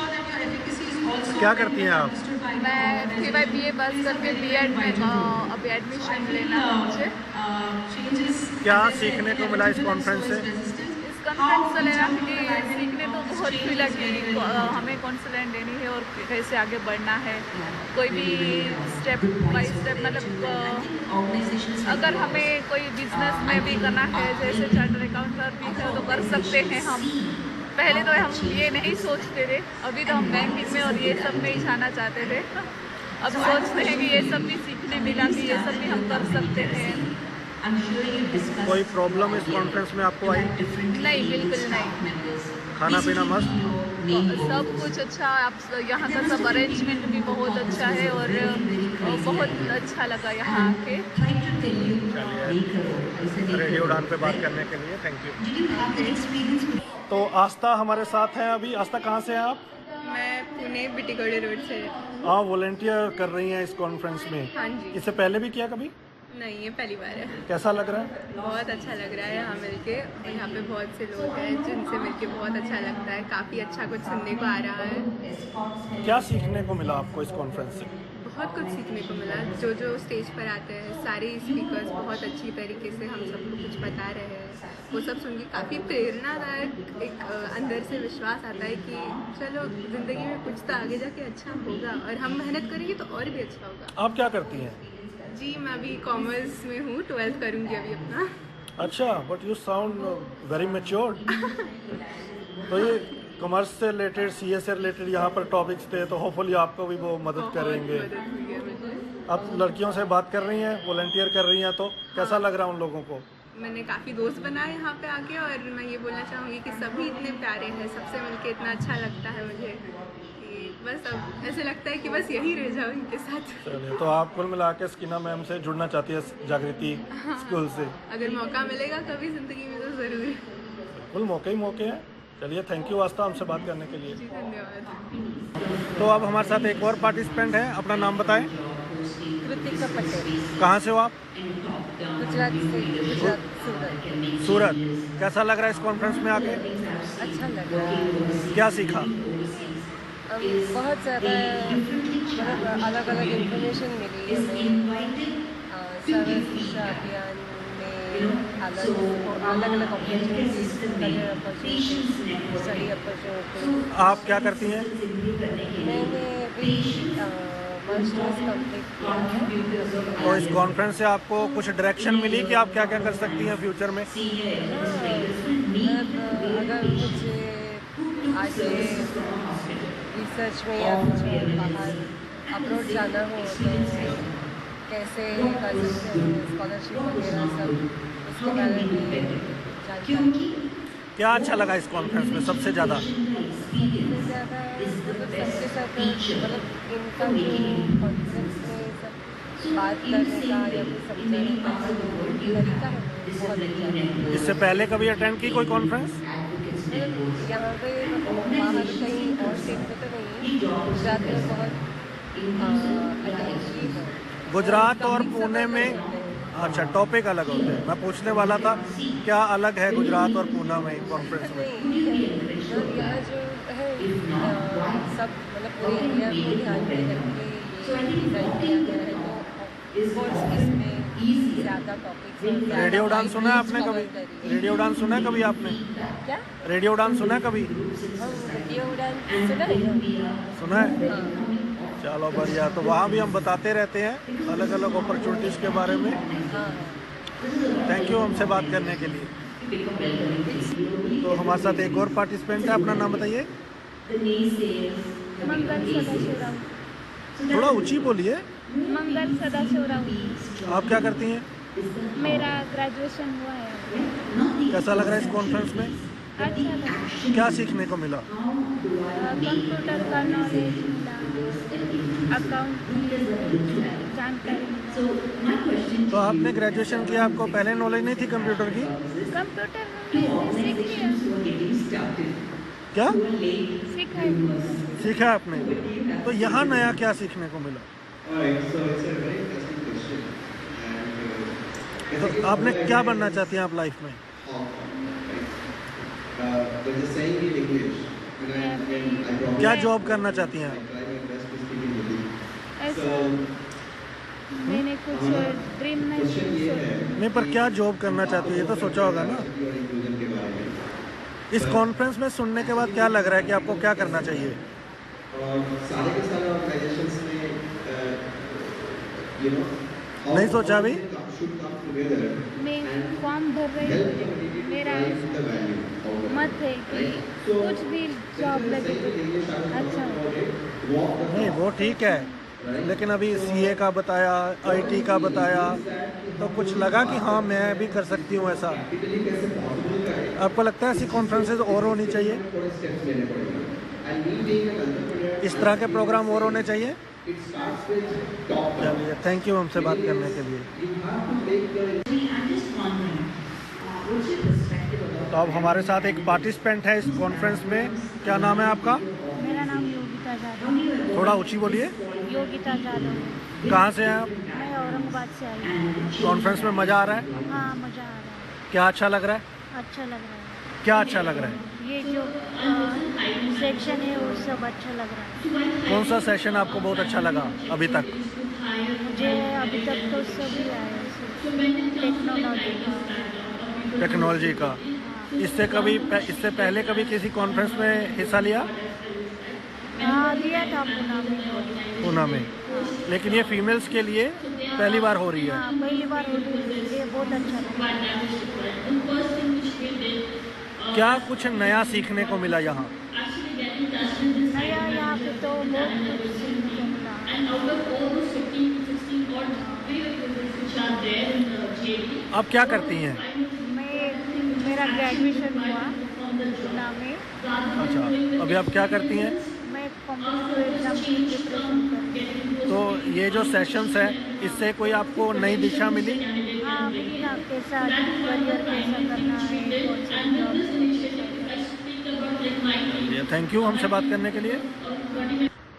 क्या करती हैं आप? मैं TYBA पास करके B.Ed में अभी एडमिशन लेना है मुझे। क्या सीखने को मिला इस कॉन्फ्रेंस से? इस कॉन्फ्रेंस से लेना कि सीखने तो बहुत मिला कि हमें कॉन्फिडेंस देनी है और कैसे आगे बढ़ना है। कोई भी स्टेप बाय स्टेप, मतलब अगर हमें कोई बिजनेस में भी करना है, जैसे चार्टर अकाउंटर भी है तो कर सकते हैं हम। पहले तो हम ये नहीं सोचते थे, अभी तो हम बैंकिंग में और ये सब में ही जाना चाहते थे। अब सोचते हैं कि ये सब भी सीखने मिला कि ये सब भी हम कर सकते हैं। कोई प्रॉब्लम इस कॉन्फ्रेंस में आपको आई? नहीं, बिल्कुल नहीं। खाना पीना मस्त? सब कुछ अच्छा। आप यहाँ का सब अरेंजमेंट भी बहुत अच्छा है और बहुत अच्छा लगा यहाँ आके। रेडियो उड़ान पे बात करने के लिए थैंक यू। तो आस्था हमारे साथ हैं अभी। आस्था कहाँ से हैं आप? मैं पुणे बिटिगोड़े रोड से। आप वॉलेंटियर कर रही हैं इस कॉन्फ्रेंस में? हाँ जी। इससे पहले भी किया कभी? नहीं, ये पहली बार है। कैसा लग रहा है? बहुत अच्छा लग रहा है यहाँ मिलके, और यहाँ पे बहुत से लोग हैं जिनसे मिलके बहुत अच्छा लगता है। काफ़ी अच्छा कुछ सुनने को आ रहा है। क्या सीखने को मिला आपको इस कॉन्फ्रेंस से? बहुत कुछ सीखने को मिला। जो स्टेज पर आते हैं सारे स्पीकर्स बहुत अच्छी तरीके से हम सबको कुछ बता रहे हैं। वो सब सुन के काफ़ी प्रेरणादायक एक अंदर से विश्वास आता है कि चलो ज़िंदगी में कुछ तो आगे जाके अच्छा होगा और हम मेहनत करेंगे तो और भी अच्छा होगा। आप क्या करती हैं? जी, मैं अभी कॉमर्स में हूँ, 12th करूँगी अभी अपना। अच्छा, but you sound very matured. तो ये कॉमर्स से रिलेटेड, CA से रिलेटेड यहाँ पर टॉपिक्स थे, तो होपफुली आपको भी वो मदद करेंगे। आप लड़कियों से बात कर रही हैं, वॉलंटियर कर रही हैं, तो कैसा लग रहा है उन लोगों को? मैंने काफ़ी दोस्त बनाए यहाँ पे आके, और मैं ये बोलना चाहूँगी कि सभी इतने प्यारे हैं, सबसे मिलके इतना अच्छा लगता है मुझे कि बस अब ऐसे लगता है कि बस यही रह जाओ इनके साथ। चलिए, तो आप कुल मिला के स्कीना मैम से जुड़ना चाहती है जागृति स्कूल से? अगर मौका मिलेगा कभी ज़िंदगी में तो ज़रूर। बिल्कुल, मौके ही मौके हैं। चलिए, थैंक यू आस्था हमसे बात करने के लिए। जी, धन्यवाद। तो अब हमारे साथ एक और पार्टिसिपेंट है, अपना नाम बताएं। कृतिका पटेल। कहाँ से हो आप? गुजरात से। गुजरात, सूरत। सूरत। कैसा लग रहा है इस कॉन्फ्रेंस में आके? अच्छा लग रहा है। क्या सीखा? बहुत ज़्यादा मतलब अलग अलग इन्फॉर्मेशन मिली हमें। सर्व शिक्षा अभियान में अलग अलग opportunities, career opportunities, study opportunities. आप क्या करती हैं? मैंने भी मास्टर्स कंप्लीट किया है। तो इस कॉन्फ्रेंस से आपको कुछ डायरेक्शन मिली कि आप क्या क्या कर सकती हैं फ्यूचर में? अगर मुझे आगे रिसर्च में या फिर बाहर अब्रॉड जाना हो तो कैसे कर सकते हैं, स्कॉलरशिप वगैरह सब उसके बारे में जानकारी। क्या अच्छा लगा इस कॉन्फ्रेंस में सबसे ज़्यादा? सबसे ज़्यादा मतलब सबके साथ मतलब इनका जो कॉन्फ्रेंस में सब बात करने का या फिर समझाने का जो तरीका है बहुत अच्छा है। इससे पहले कभी अटेंड की कोई कॉन्फ्रेंस? यहाँ पे बाहर कहीं और स्टेट में तो नहीं, गुजरात में बहुत अटेंड की है। गुजरात और पुणे में अच्छा टॉपिक अलग होते हैं। मैं पूछने वाला था क्या अलग है गुजरात और पुणे में कॉन्फ्रेंस में? यहाँ जो है सब मतलब पूरे एरिया को ध्यान में रख के डिज़ाइन किया गया है, तो ऑफकोर्स इसमें ज़्यादा टॉपिक्स। रेडियो डांस सुना है आपने कभी? रेडियो डांस सुना है कभी आपने? क्या? रेडियो डांस सुना है कभी? रेडियो डांस सुना है? सुना है? चलो बढ़िया। तो वहाँ भी हम बताते रहते हैं अलग अलग अपॉर्चुनिटीज़ के बारे में। थैंक यू हमसे बात करने के लिए। तो हमारे साथ एक और पार्टिसिपेंट है, अपना नाम बताइए। मंगल सदाशिवराव। थोड़ा ऊंची बोलिए। मंगल सदाशिवराव। आप क्या करती हैं? मेरा ग्रेजुएशन हुआ है। कैसा लग रहा है इस कॉन्फ्रेंस में? अच्छा लगा। क्या सीखने को मिला? कंप्यूटर का नॉलेज मिला, अकाउंट की जानकारी मिला। तो आपने ग्रेजुएशन किया, आपको पहले नॉलेज नहीं थी कंप्यूटर की? कंप्यूटर हमने सीख लिया। क्या सीखा है। सीखा आपने? तो यहाँ नया क्या सीखने को मिला? तो आपने क्या बनना चाहती हैं आप लाइफ में? क्या जॉब करना चाहती हैं आप? ऐसा मैंने कुछ ड्रीम नहीं सोचा। नहीं, पर क्या जॉब करना चाहती है ये तो सोचा होगा ना। इस कॉन्फ्रेंस में सुनने के बाद क्या लग रहा है कि आपको क्या करना चाहिए? सारे के सारे ऑर्गेनाइजेशंस में नहीं सोचा अभी? मैं फॉर्म भर रही हूँ। मेरा मत है कि कुछ भी जॉब लगे तो अच्छा हो। नहीं वो ठीक है, लेकिन अभी सीए का बताया, आईटी का बताया, तो कुछ लगा कि हाँ मैं भी कर सकती हूँ ऐसा? आपको लगता है ऐसी कॉन्फ्रेंसेज और होनी चाहिए? इस तरह के प्रोग्राम और होने चाहिए? चलिए थैंक यू हमसे बात करने के लिए। तो अब हमारे साथ एक पार्टिसिपेंट है इस कॉन्फ्रेंस में। क्या नाम है आपका? मेरा नाम योगिता जादव। थोड़ा ऊंची बोलिए। योगिता जादव। कहाँ से हैं आप? मैं औरंगाबाद से आई हूँ। कॉन्फ्रेंस में मज़ा आ रहा है? हाँ मज़ा आ रहा है। क्या अच्छा लग रहा है? अच्छा लग रहा है। क्या अच्छा लग रहा है? ये जो सेक्शन है वो सब अच्छा लग रहा है। कौन सा सेशन आपको बहुत अच्छा लगा अभी तक? मुझे अभी तक तो सभी आया, टेक्नोलॉजी का। इससे पहले कभी किसी कॉन्फ्रेंस में हिस्सा लिया? हाँ लिया था पूना में। लेकिन ये फीमेल्स के लिए पहली बार हो रही है? हाँ पहली बार हो रही है। ये बहुत अच्छा लगा। क्या कुछ नया सीखने को मिला यहाँ? नया यहाँ पे तो बहुत कुछ सीखने को मिला। आप क्या करती हैं? मेरा ग्रेजुएशन हुआ पूना में। अच्छा, अभी आप क्या करती हैं? मैं कॉम्पिटिटिव एग्जाम की प्रिपरेशन कर रही हूँ। तो ये जो सेशंस है इससे कोई आपको नई दिशा मिली? हाँ मिली ना, कैसा करियर कैसा करना है, कौन सा जॉब। थैंक यू हमसे बात करने के लिए।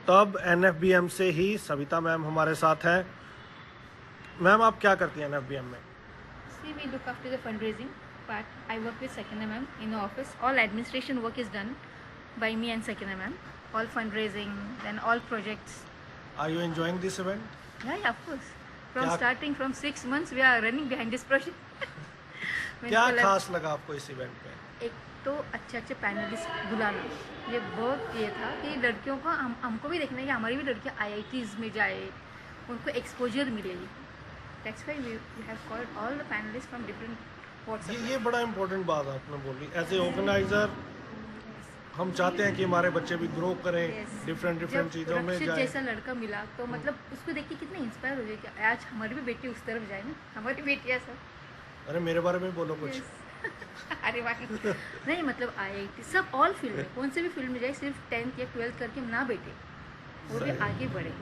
तब NFBM से ही सविता मैम हमारे साथ हैं। मैम आप क्या करती हैं NFBM में? See, we look after the fundraising part. I work with Sakina ma'am in the office. All administration work is done by me and Sakina ma'am. All fundraising, then all projects. Are you enjoying this event? Yeah, of course. From starting from 6 months, we are running behind this project. क्या खास लगा आपको इस event में? एक तो अच्छे अच्छे पैनलिस्ट बुलाना, ये बहुत ये था कि लड़कियों को हमको भी देखना है कि हमारी भी लड़कियाँ IITs में जाए, उनको एक्सपोजर मिलेगी। That's why we have called all the panelists from different parts of. ये बड़ा इम्पोर्टेंट बात आपने बोली। एज ए ऑर्गेनाइजर हम चाहते हैं कि हमारे बच्चे भी ग्रो करें, डिफरेंट चीज़ों में जाए। जैसा लड़का मिला तो मतलब उसको देख के कितने इंस्पायर हो जाए कि आज हमारी भी बेटी उस तरफ जाए ना, हमारी बेटियाँ सब। अरे मेरे बारे में बोलो कुछ। अरे वाह नहीं मतलब IIT सब ऑल फील्ड में, कौन से भी फील्ड में जाए, सिर्फ 10th या 12th करके ना बैठे, वो भी आगे बढ़े,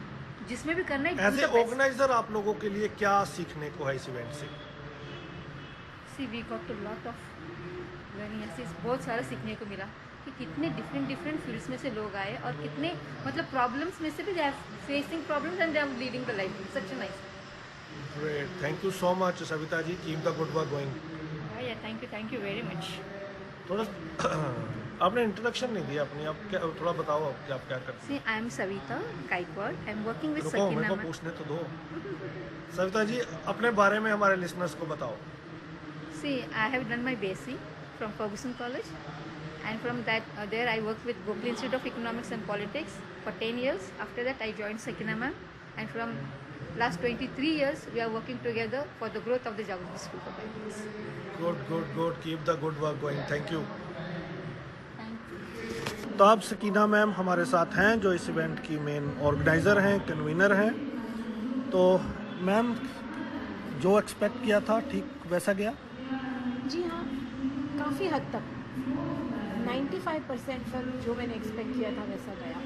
जिसमें भी करना है। एज ए ऑर्गेनाइजर आप लोगों के लिए क्या सीखने को है इस इवेंट से? See we got a lot of learning, बहुत सारा सीखने को मिला कि कितने डिफरेंट फील्ड्स में से लोग आए और कितने मतलब प्रॉब्लम्स में से भी they are facing problems and they are leading the life such a nice. Great, thank you so much Savita ji, keep the good work going. Thank you very much. थोड़ा आपने इंट्रोडक्शन नहीं दिया अपनी, आप क्या थोड़ा बताओ आप क्या करते हैं? I am Savita Gaikwad, I am working with रुको, मेरे को सकीना। पूछने तो दो। सविता जी अपने बारे में हमारे लिसनर्स को बताओ। See, I have done my BSc from Ferguson College, and from that there I worked with Berkeley Institute of Economics and Politics for 10 years. After that I joined Sakina ma'am, and from last 23 years we are working together for the growth of the Geography School for Finance. Good, keep the good work going, thank you. तो अब Sakina ma'am हमारे साथ हैं जो इस event की main organiser हैं, convener हैं। तो मैम जो एक्सपेक्ट किया था ठीक वैसा गया? जी हाँ, काफ़ी हद तक 95% तक जो मैंने एक्सपेक्ट किया था वैसा गया।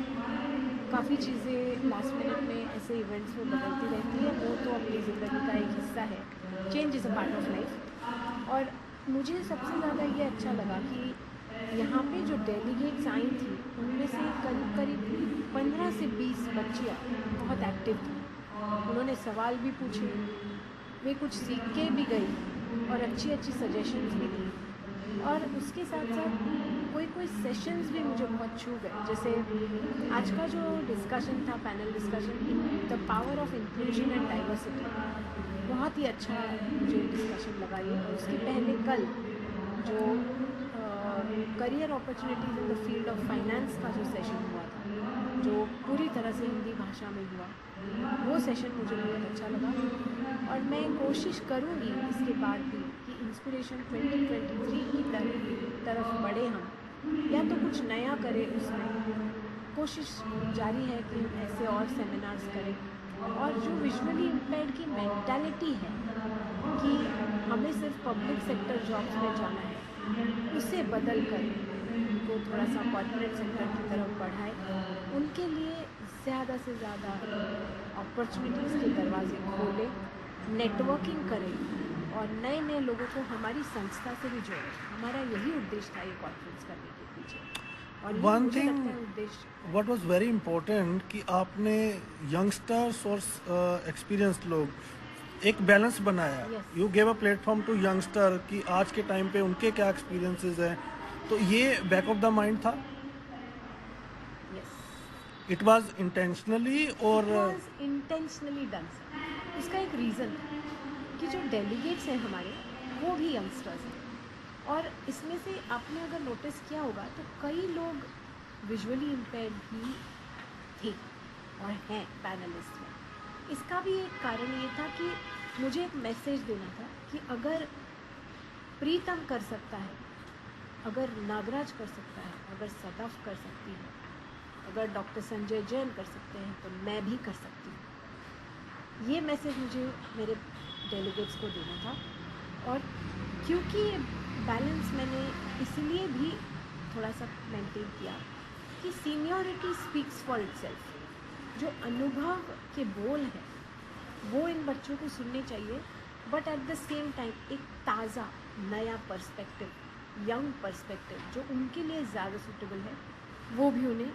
काफ़ी चीज़ें लास्ट मिनट में ऐसे इवेंट्स में बदलती रहती है, वो तो अपनी ज़िंदगी का एक हिस्सा है, change is a part of life. और मुझे सबसे ज़्यादा ये अच्छा लगा कि यहाँ पे जो डेलीगेट्स आई थी उनमें से करीब 15 से 20 बच्चियाँ बहुत एक्टिव थी। उन्होंने सवाल भी पूछे, वे कुछ सीख के भी गई और अच्छी सजेशंस भी दी। और उसके साथ साथ कोई सेशंस भी मुझे बहुत छू गए, जैसे आज का जो डिस्कशन था, panel discussion, the power of inclusion and diversity, बहुत ही अच्छा मुझे डिस्कशन लगा ये। और उसके पहले कल जो career opportunities in the field of finance का जो सेशन हुआ था, जो पूरी तरह से हिंदी भाषा में हुआ, वो सेशन मुझे बहुत अच्छा लगा। और मैं कोशिश करूँगी इसके बाद भी कि इंस्पिरेशन 2023 की तरफ बढ़े हम, या तो कुछ नया करें। उसमें कोशिश जारी है कि हम ऐसे और सेमिनार्स करें, और जो विजुअली इम्पेयर्ड की मेंटालिटी है कि हमें सिर्फ पब्लिक सेक्टर जॉब्स में जाना है, उसे बदल कर उनको थोड़ा सा कॉर्पोरेट सेक्टर की तरफ बढ़ाए, उनके लिए ज़्यादा से ज़्यादा अपॉर्चुनिटीज़ के दरवाजे खोले, नेटवर्किंग करें और नए नए लोगों को हमारी संस्था से भी जोड़ें। हमारा यही उद्देश्य था ये कॉन्फ्रेंस करने के पीछे। और one thing what was very important कि आपने यंगस्टर्स और एक्सपीरियंस्ड लोग एक बैलेंस बनाया। You gave a platform to youngster कि आज के टाइम पे उनके क्या एक्सपीरियंसेस हैं, तो ये बैक ऑफ द माइंड था। इट वाज इंटेंशनली और इंटेंशनली डन। इसका एक रीज़न था कि जो डेलीगेट्स हैं हमारे, वो भी यंगस्टर्स हैं। और इसमें से आपने अगर नोटिस किया होगा तो कई लोग विजुअली इम्पेयर्ड भी थे और हैं पैनलिस्ट में। इसका भी एक कारण ये था कि मुझे एक मैसेज देना था कि अगर प्रीतम कर सकता है, अगर नागराज कर सकता है, अगर सदफ कर सकती है, अगर डॉक्टर संजय जैन कर सकते हैं, तो मैं भी कर सकती हूँ। ये मैसेज मुझे मेरे डेलीगेट्स को देना था। और क्योंकि बैलेंस मैंने इसलिए भी थोड़ा सा मेंटेन किया कि सीनियरिटी स्पीक्स फॉर इटसेल्फ। जो अनुभव के बोल हैं वो इन बच्चों को सुनने चाहिए, but at the same time एक ताज़ा नया पर्सपेक्टिव, यंग पर्सपेक्टिव जो उनके लिए ज़्यादा सूटेबल है, वो भी उन्हें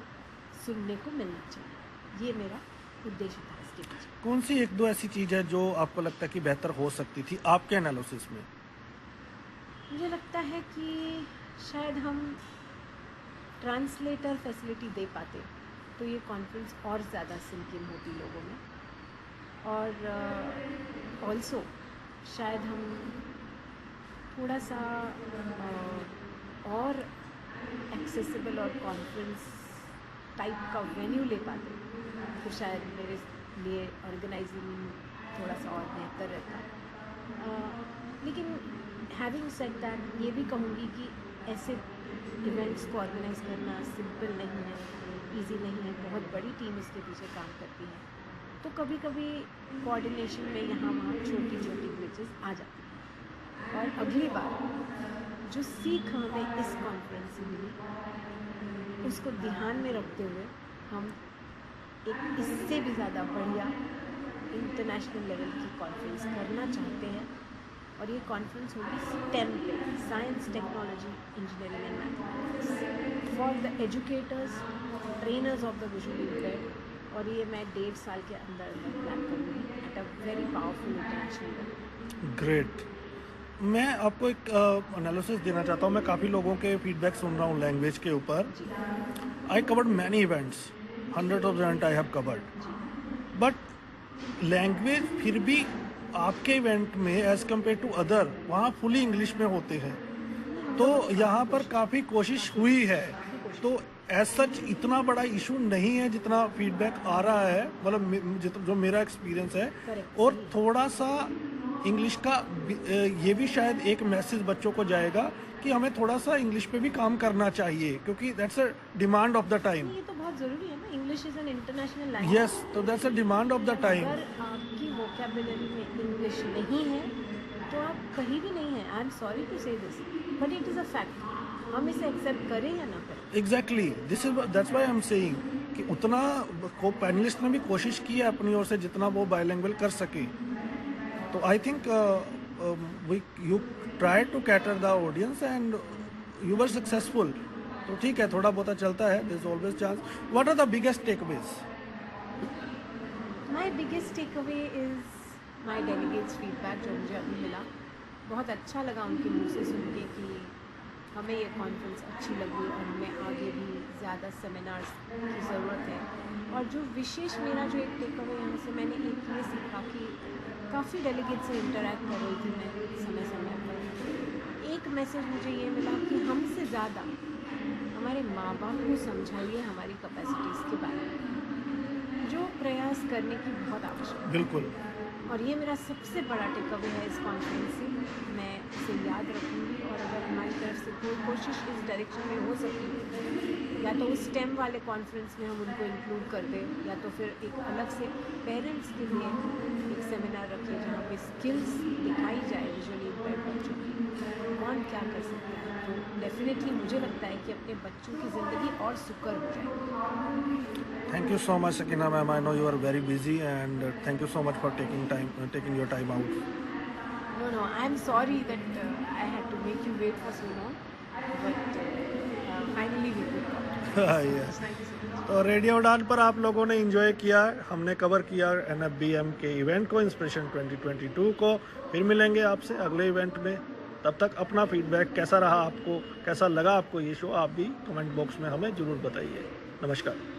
सुनने को मिलना चाहिए। ये मेरा उद्देश्य था इसके पीछे। कौन सी एक दो ऐसी चीज़ है जो आपको लगता है कि बेहतर हो सकती थी आपके एनालिसिस में? मुझे लगता है कि शायद हम ट्रांसलेटर फैसिलिटी दे पाते तो ये कॉन्फ्रेंस और ज़्यादा सिंकिन होती लोगों में। और ऑल्सो शायद हम थोड़ा सा और एक्सेसिबल और कॉन्फ्रेंस टाइप का वेन्यू ले पाते तो शायद मेरे लिए ऑर्गेनाइजिंग थोड़ा सा और बेहतर रहता। लेकिन हैविंग सेड दैट ये भी कहूँगी कि ऐसे इवेंट्स को ऑर्गेनाइज करना सिंपल नहीं है, इजी नहीं है, बहुत बड़ी टीम इसके पीछे काम करती है। तो कभी कभी कोऑर्डिनेशन में यहाँ वहाँ छोटी छोटी ग्लिचेस आ जाती हैं। और अगली बार जो सीख हमें इस कॉन्फ्रेंस से मिली उसको ध्यान में रखते हुए हम एक इससे भी ज़्यादा बढ़िया इंटरनेशनल लेवल की कॉन्फ्रेंस करना चाहते हैं। और ये कॉन्फ्रेंस होगी STEM पे, science, technology, engineering and mathematics, for the educators, trainers of the visually impaired. और ये मैं 1.5 साल के अंदर प्लान करूँगी eight a very powerful international level. Great. मैं आपको एक एनालिसिस देना चाहता हूँ। मैं काफ़ी लोगों के फीडबैक सुन रहा हूँ लैंग्वेज के ऊपर। I covered many events, hundred of event I have covered, but language फिर भी आपके इवेंट में एज़ कम्पेयर टू अदर वहाँ फुली इंग्लिश में होते हैं। तो यहाँ पर काफ़ी कोशिश हुई है। तो एज सच इतना बड़ा इशू नहीं है जितना फीडबैक आ रहा है, मतलब जो मेरा एक्सपीरियंस है। और थोड़ा सा इंग्लिश का ये भी शायद एक मैसेज बच्चों को जाएगा कि हमें थोड़ा सा इंग्लिश पे भी काम करना चाहिए, क्योंकि that's a demand of the time. ये तो बहुत ज़रूरी है ना, English is an international language. Yes, तो that's a demand of the time. अगर आपकी वोकैबुलरी में इंग्लिश नहीं है तो आप कहीं भी नहीं हैं। आई एम सॉरी टू से this, but it is a fact. हम इसे एक्सेप्ट करें या ना करें। Exactly, this is that's why I am saying कि उतना को पैनलिस्ट ने भी कोशिश की है अपनी ओर से जितना वो बायलैंग्वेज कर सके। तो I think you try to cater the audience and you were successful. तो ठीक है, थोड़ा बहुत चलता है, there is always chance. What are the biggest takeaways? My biggest takeaway is my delegates feedback जो मुझे अभी मिला। बहुत अच्छा लगा उनके मुँह से सुन के कि हमें ये कॉन्फ्रेंस अच्छी लगी और हमें आगे भी ज़्यादा सेमिनार्स की ज़रूरत है। और जो विशेष मेरा जो एक टेकअवे यहाँ से मैंने एक ये सीखा कि काफ़ी डेलीगेट से इंटरेक्ट कर रही थी मैं समय समय पर। एक मैसेज मुझे ये मिला कि हमसे ज़्यादा हमारे माँ बाप को समझाइए हमारी कैपेसिटीज़ के बारे में, जो प्रयास करने की बहुत आवश्यकता है। बिल्कुल। और ये मेरा सबसे बड़ा टेकअवे है इस कॉन्फ्रेंस से। मैं इसे याद रखूँगी और अगर हमारी तरफ से कोई कोशिश इस डायरेक्शन में हो सकी, या तो उस STEM वाले कॉन्फ्रेंस में हम उनको इंक्लूड कर दें, या तो फिर एक अलग से पेरेंट्स के लिए एक सेमिनार रखें जहाँ पे स्किल्स दिखाई जाए विजुअली इम्पेयर्ड बच्चों की, कौन क्या कर सकते हैं। तो डेफिनेटली मुझे लगता है कि अपने बच्चों की ज़िंदगी और सुकर हो जाएगी। Thank you so much, Sakina ma'am. I know you are very busy, and thank you so much for taking your time out. No, I'm sorry that I had to make you wait for so long, but finally we could talk. Yes. तो radio उड़ान पर आप लोगों ने enjoy किया, हमने cover किया NFBM के इवेंट को, इंस्पिरेशन 2022 को। फिर मिलेंगे आपसे अगले इवेंट में। तब तक अपना फीडबैक कैसा रहा आपको, कैसा लगा आपको ये शो, आप भी कमेंट बॉक्स में हमें ज़रूर बताइए। नमस्कार।